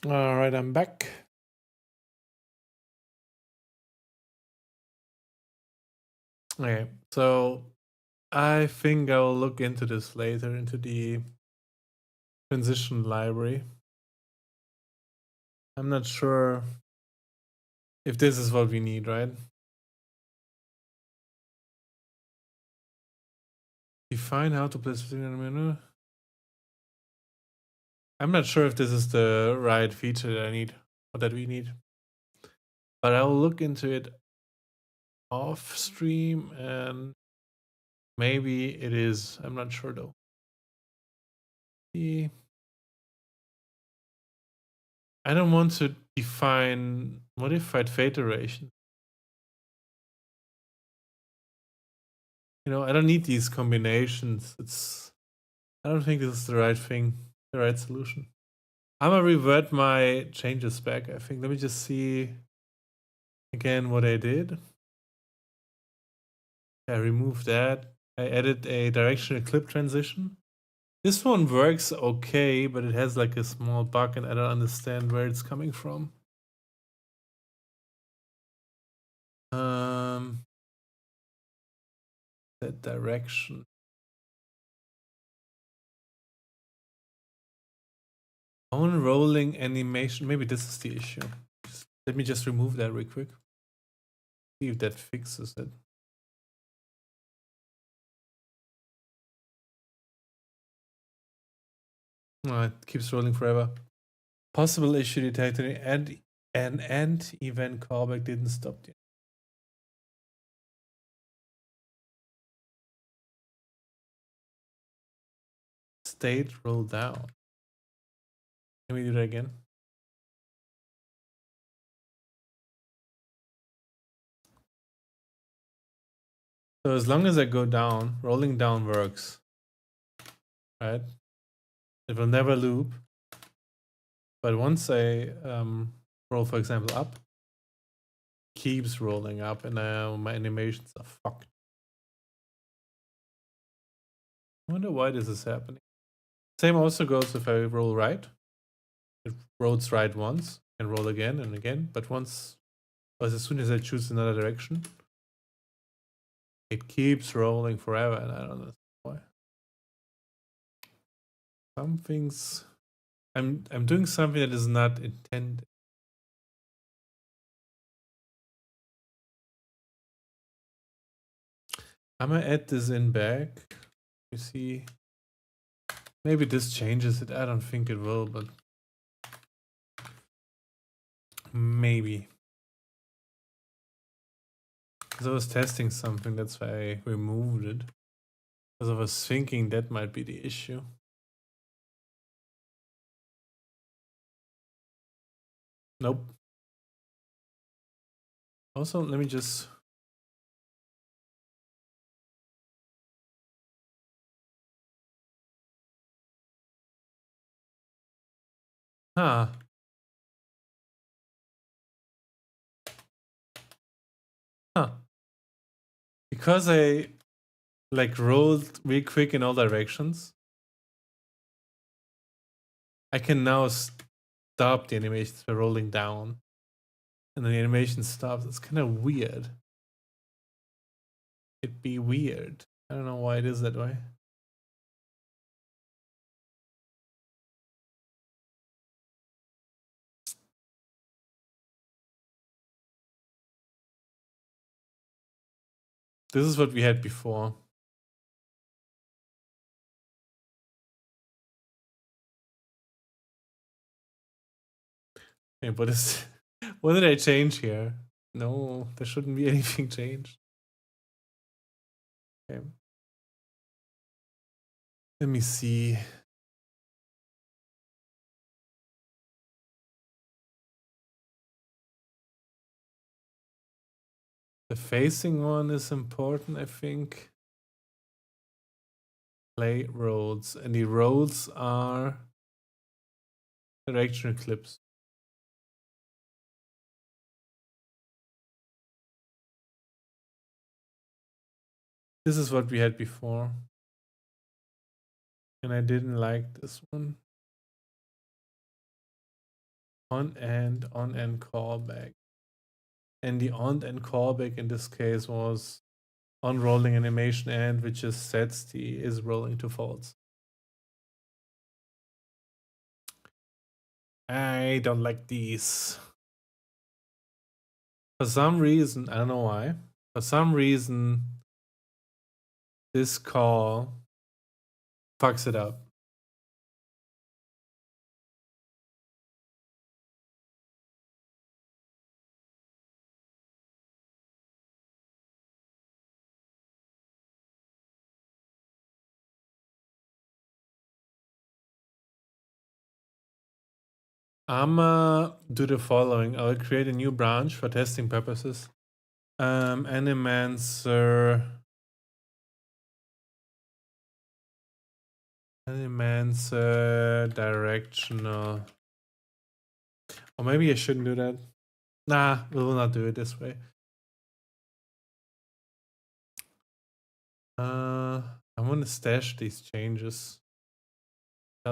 All right, I'm back. Okay, so I think I'll look into this later, into the transition library. I'm not sure if this is what we need, right? Define how to place in a menu. I'm not sure if this is the right feature that I need or that we need, but I'll look into it off stream and maybe it is. I'm not sure though. I don't want to define modified fate duration. You know, I don't need these combinations. I don't think this is the right thing, the right solution. I'm gonna revert my changes back, I think. Let me just see again what I did. I removed that. I added a directional clip transition. This one works okay, but it has like a small bug and I don't understand where it's coming from. That direction. Own rolling animation. Maybe this is the issue. Let me just remove that real quick. See if that fixes it. Oh, it keeps rolling forever. Possible issue detected and an end event callback didn't stop the state roll down. Can we do that again? So as long as I go down, rolling down works, right? It will never loop. But once I roll, for example, up, keeps rolling up and now my animations are fucked. I wonder why this is happening. Same also goes if I roll right. It rolls right once and roll again and again, but once, as soon as I choose another direction, it keeps rolling forever, and I don't know why. Some things, I'm doing something that is not intended. I'm gonna add this in back. You see, maybe this changes it. I don't think it will, but maybe. Because I was testing something, that's why I removed it. Because I was thinking that might be the issue. Nope. Also, let me just... Huh. Huh. Because I like rolled real quick in all directions, I can now stop the animations by rolling down. And then the animation stops. It's kind of weird. It'd be weird. I don't know why it is that way. This is what we had before. Okay, what is... What did I change here? No, there shouldn't be anything changed. Okay. Let me see. The facing one is important, I think. Play rolls. And the rolls are directional clips. This is what we had before. And I didn't like this one. on and callback. And the on and callback in this case was on rolling animation and, which just sets the is rolling to false. I don't like these. For some reason, I don't know why, for some reason, this call fucks it up. I'ma do the following. I'll create a new branch for testing purposes. Animancer directional. Or maybe I shouldn't do that. Nah, we will not do it this way. I want to stash these changes.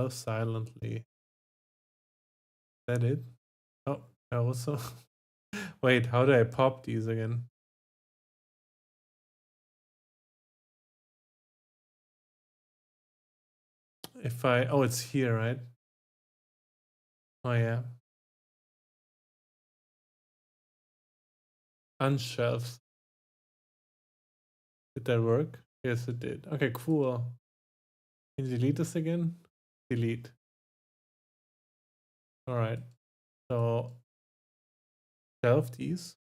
Silently. Is that it? Oh, I also. Wait, how do I pop these again? If I, oh, it's here, right? Oh yeah. Unshelves. Did that work? Yes, it did. Okay, cool. Can you delete this again? Delete. All right. So shelf these.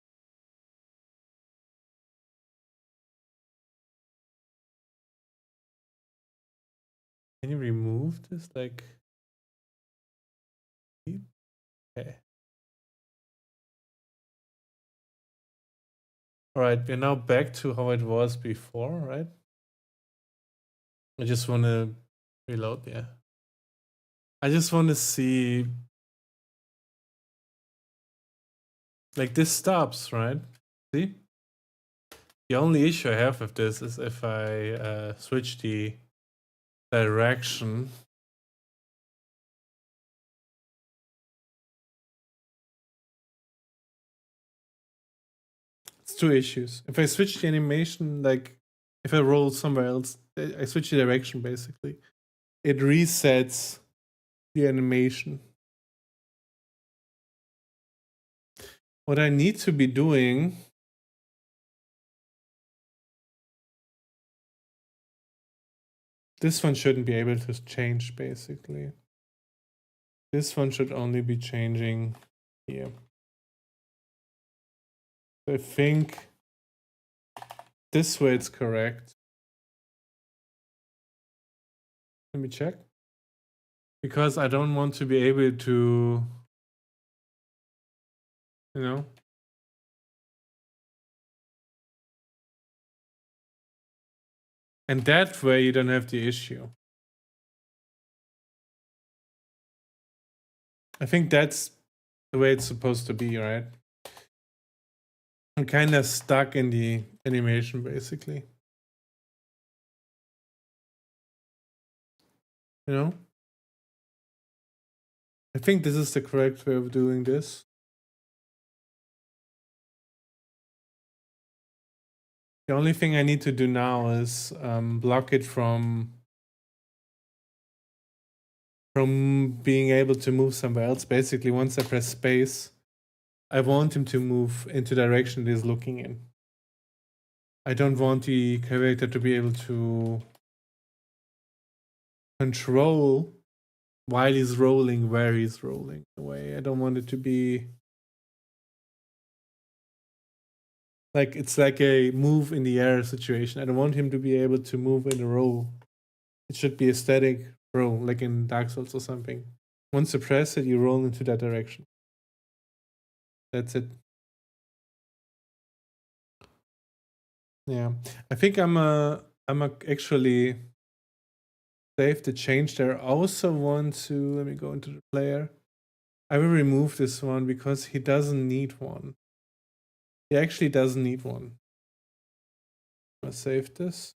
Can you remove this? Like, okay. All right, we're now back to how it was before, right? I just want to reload, yeah. I just want to see, like, this stops, right? See? The only issue I have with this is if I switch the direction. It's two issues. If I switch the animation, like, if I roll somewhere else, I switch the direction, basically. It resets the animation. What I need to be doing this one shouldn't be able to change, basically. This one should only be changing here. So I think this way it's correct. Let me check. Because I don't want to be able to, you know. And that way you don't have the issue. I think that's the way it's supposed to be, right? I'm kind of stuck in the animation, basically. You know? I think this is the correct way of doing this. The only thing I need to do now is block it from being able to move somewhere else. Basically, once I press space, I want him to move into the direction he's looking in. I don't want the character to be able to control while he's rolling where he's rolling away. I don't want it to be like it's like a move in the air situation. I don't want him to be able to move in a row. It should be a static row, like in Dark Souls or something. Once you press it, you roll into that direction. That's it. Yeah, I think I'm actually save the change there. I also want to, let me go into the player. I will remove this one because he doesn't need one. He actually doesn't need one. I'll save this.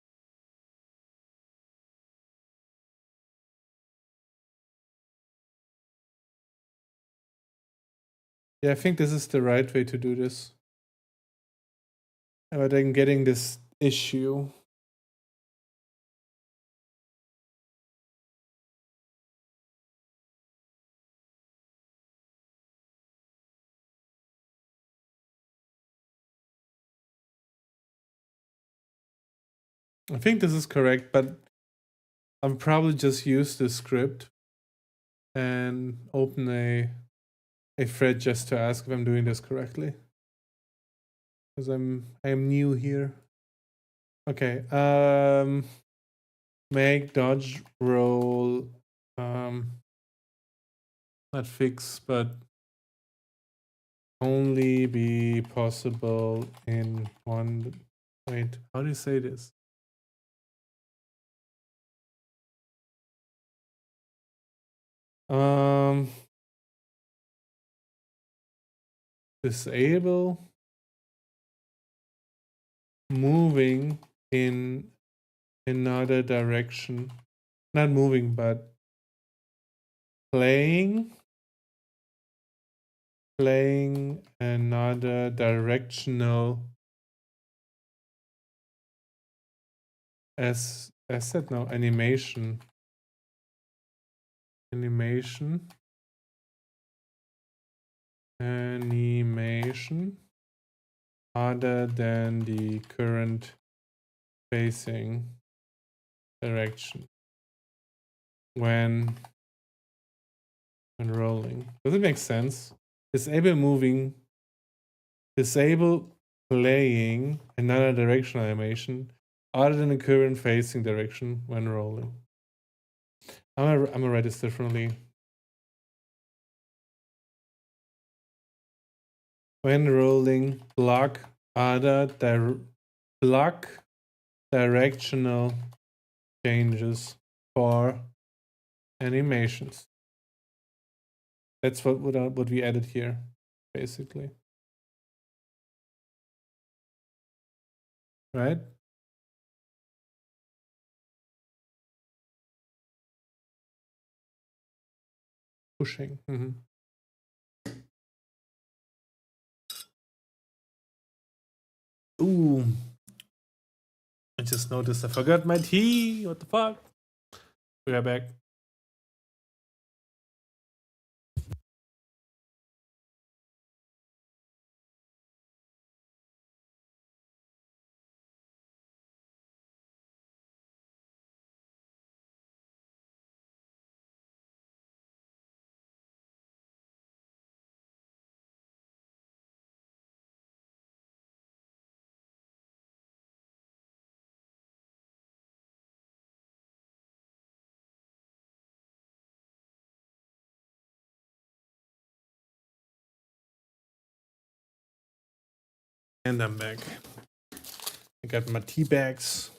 Yeah, I think this is the right way to do this. But I'm getting this issue. I think this is correct, but I'll probably just use this script and open a thread just to ask if I'm doing this correctly. Because I am new here. Okay. Make dodge roll not fix, but only be possible in one. Wait, how do you say this? Disable moving in another direction. Not moving, but playing another directional asset. No, animation other than the current facing direction when rolling. Does it make sense? Disable playing another directional animation other than the current facing direction when rolling. I'm gonna write this differently. When rolling, block directional changes for animations. That's what we added here, basically. Right? Pushing. Ooh. I just noticed I forgot my tea. What the fuck? We are back. And I'm back. I got my tea bags,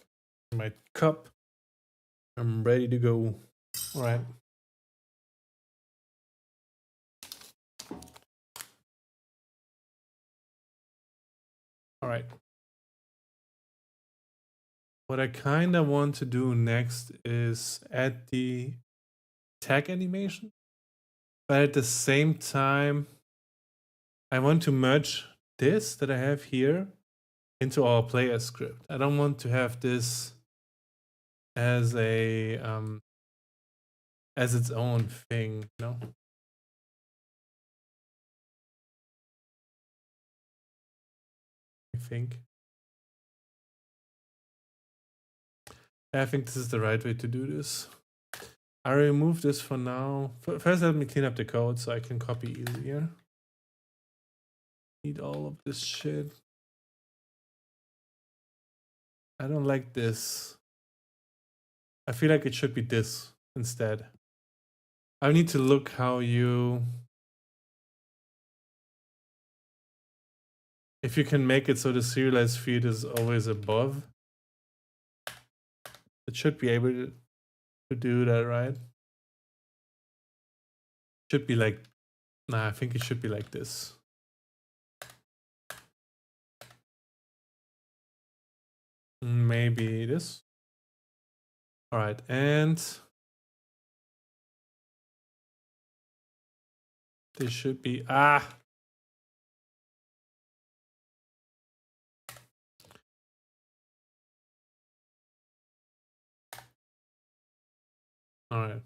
my cup. I'm ready to go. All right. All right. What I kind of want to do next is add the tag animation, but at the same time, I want to merge this that I have here into our player script. I don't want to have this as a as its own thing, you know? I think this is the right way to do this. I remove this for now. First, let me clean up the code so I can copy easier. Need all of this shit. I don't like this. I feel like it should be this instead. I need to look how you... If you can make it so the serialized feed is always above. It should be able to do that, right? Should be like... Nah, I think it should be like this. Maybe this. All right, and this should be All right.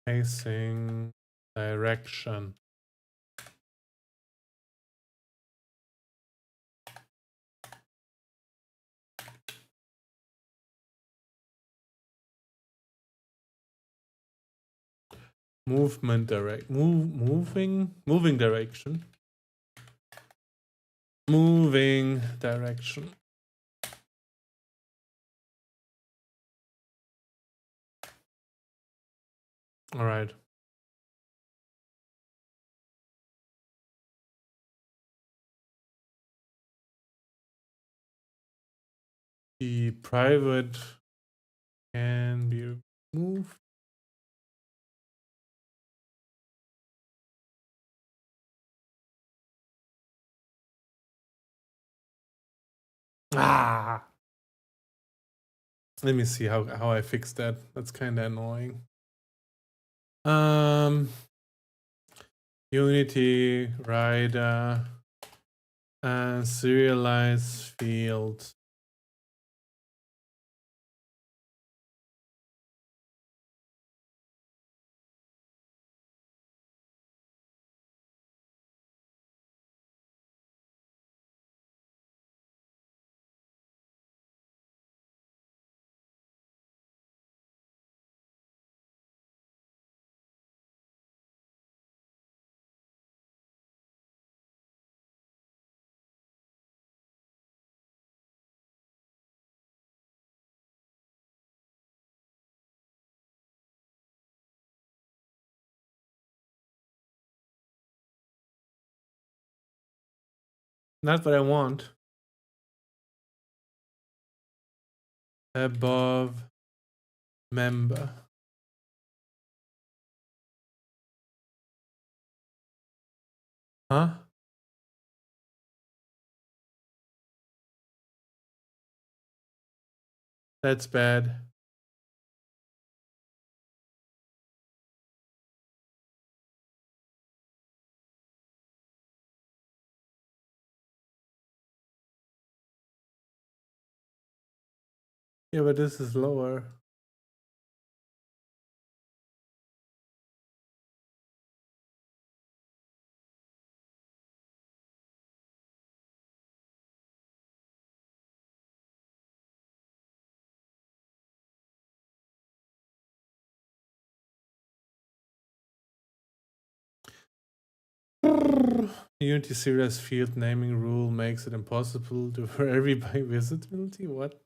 Facing direction. Movement moving direction. Moving direction. All right. The private can be moved. Ah. Let me see how I fix that. That's kind of annoying. Unity rider and serialize field. Not what I want. Above member. Huh? That's bad. Yeah, but this is lower. Unity serious field naming rule makes it impossible to vary by visibility. What?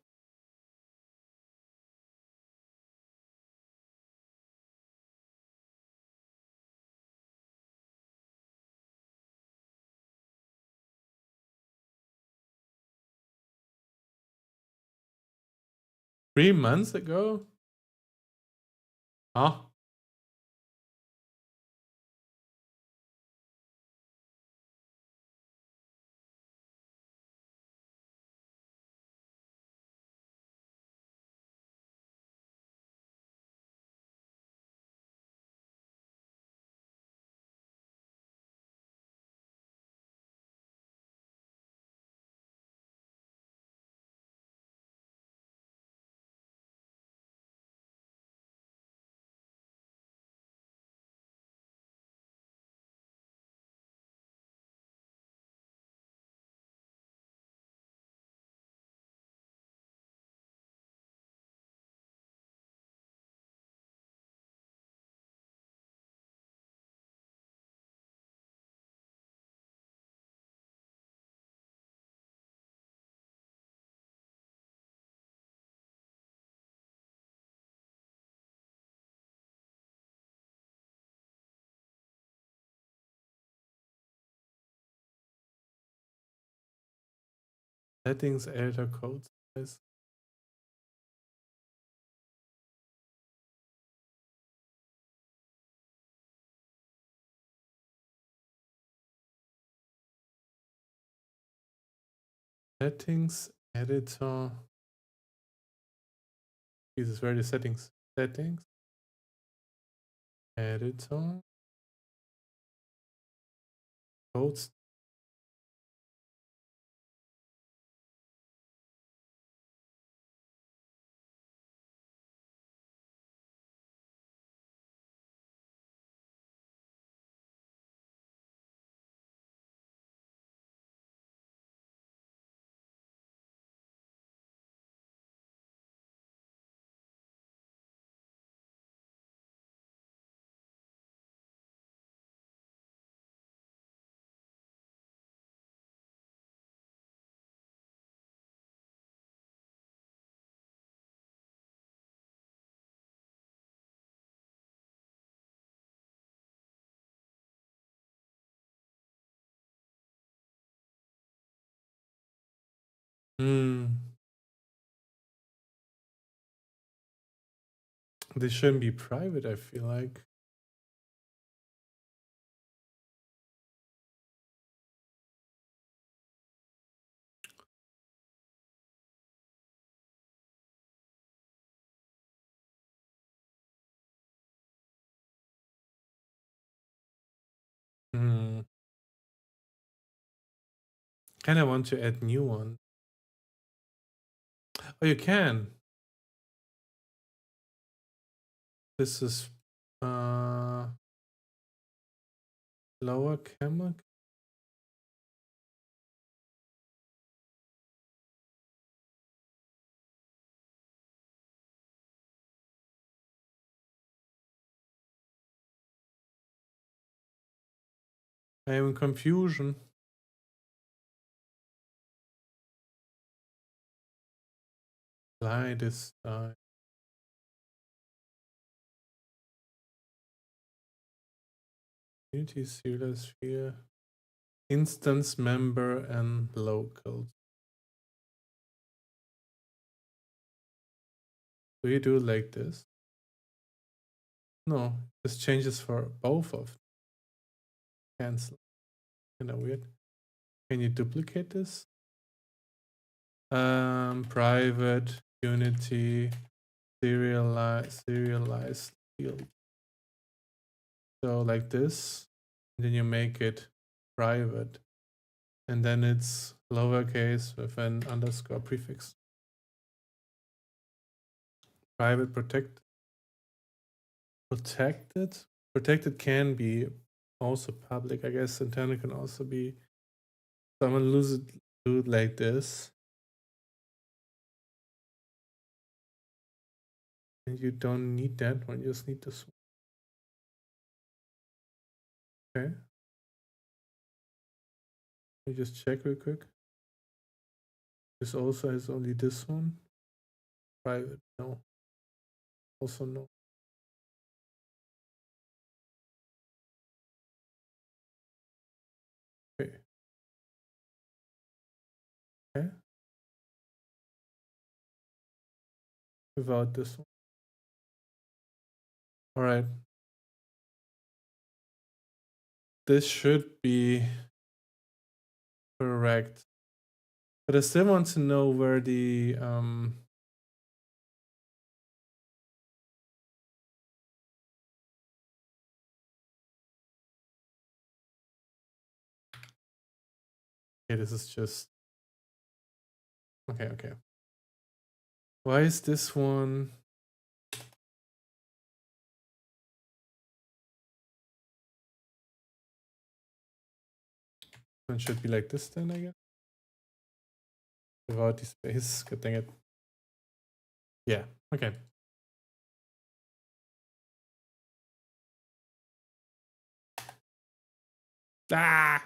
Three months ago? Huh? Settings, editor, code size. Settings, editor. Jesus, where are the settings? Settings, editor. codes. They shouldn't be private, I feel like. Kind of want to add new one. Oh, you can. This is lower camera. I am in confusion. Slide is community serial sphere, instance member and local. Do you do it like this? No, this changes for both of them. Cancel. Kind of weird. Can you duplicate this? Private unity serialized field. So like this, and then you make it private, and then it's lowercase with an underscore prefix. Private protected can be also public, I guess. Internal can also be. So I'm gonna do it like this, and you don't need that one, you just need this one. Okay, let me just check real quick. This also has only this one. Private, no. Also no. Okay. Okay. Without this one. All right. This should be correct. But I still want to know where the okay, this is just okay. Why is this one? It should be like this then, I guess. Without the space. Good dang it. Yeah, okay. Ah!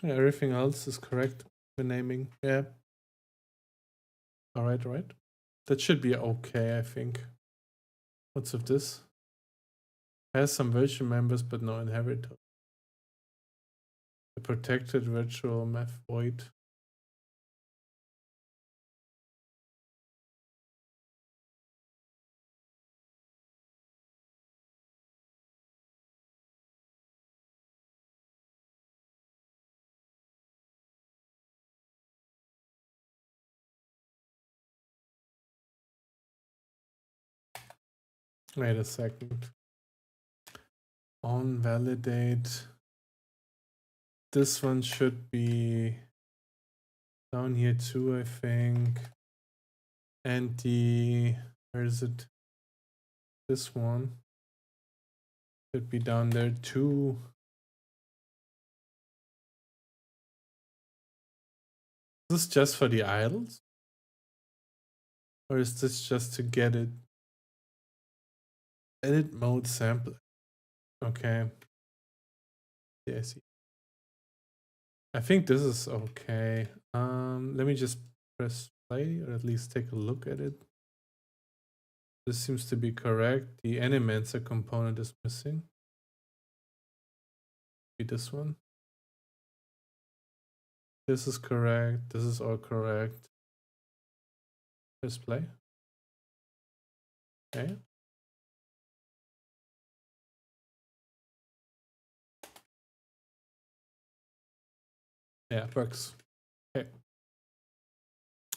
Yeah, everything else is correct. The naming, yeah. All right. That should be okay, I think. What's with this? Has some virtual members, but no inheritor. The protected virtual math void. Wait a second. On validate. This one should be down here too, I think. And where is it? This one should be down there too. Is this just for the idols? Or is this just to get it? Edit mode sample. Okay. Yeah, I see. I think this is okay. Let me just press play, or at least take a look at it. This seems to be correct. The Animencer component is missing. Be this one. This is correct. This is all correct. Press play. Okay. Yeah, it works. Okay.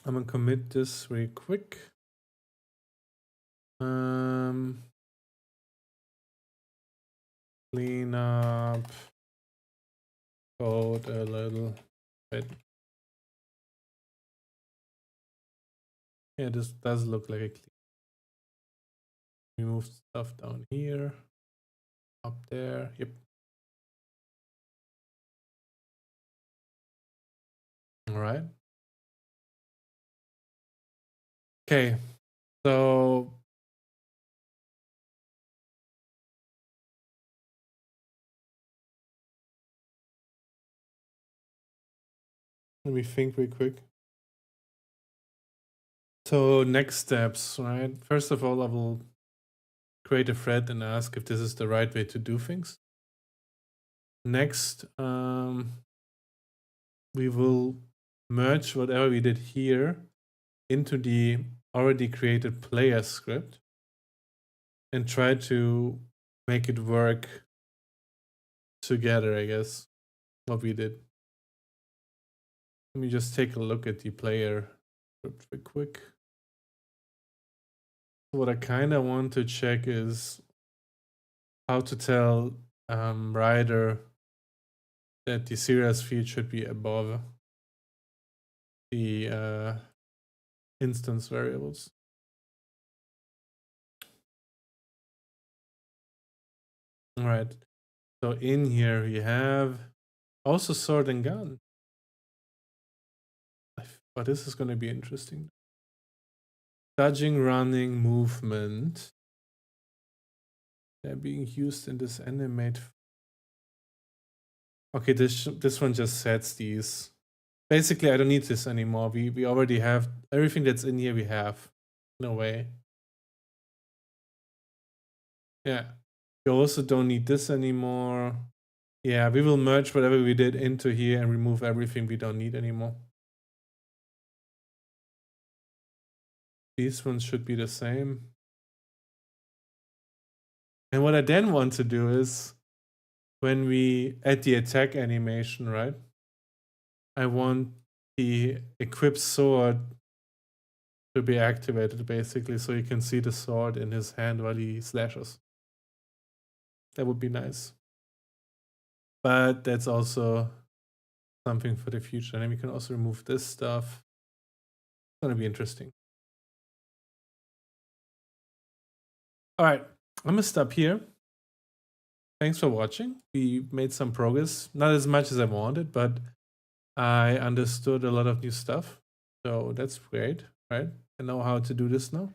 I'm gonna commit this really quick. Clean up code a little bit. Yeah, this does look like a clean. Remove stuff down here, up there. Yep. All right. Okay, so let me think real quick. So next steps, right? First of all, I will create a thread and ask if this is the right way to do things. Next, we will merge whatever we did here into the already created player script and try to make it work together, I guess, what we did. Let me just take a look at the player script real quick. What I kind of want to check is how to tell Rider that the serious field should be above the instance variables. All right. So in here we have also sword and gun. But this is going to be interesting. Dodging, running, movement. They're being used in this animate. Okay, this one just sets these. Basically, I don't need this anymore. We already have everything that's in here. We have, in a way. Yeah. We also don't need this anymore. Yeah, we will merge whatever we did into here and remove everything we don't need anymore. These ones should be the same. And what I then want to do is, when we add the attack animation, right? I want the equipped sword to be activated, basically, so you can see the sword in his hand while he slashes. That would be nice. But that's also something for the future. And then we can also remove this stuff. It's going to be interesting. All right, I'm gonna stop here. Thanks for watching. We made some progress, not as much as I wanted, but I understood a lot of new stuff. So that's great, right? I know how to do this now.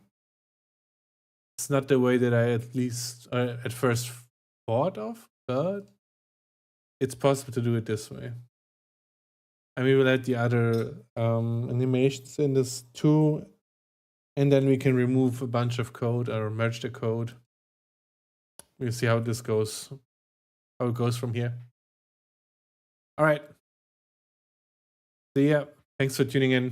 It's not the way that I at first thought of, but it's possible to do it this way. And we will add the other animations in this too. And then we can remove a bunch of code or merge the code. We'll see how this goes, how it goes from here. All right. See ya. Thanks for tuning in.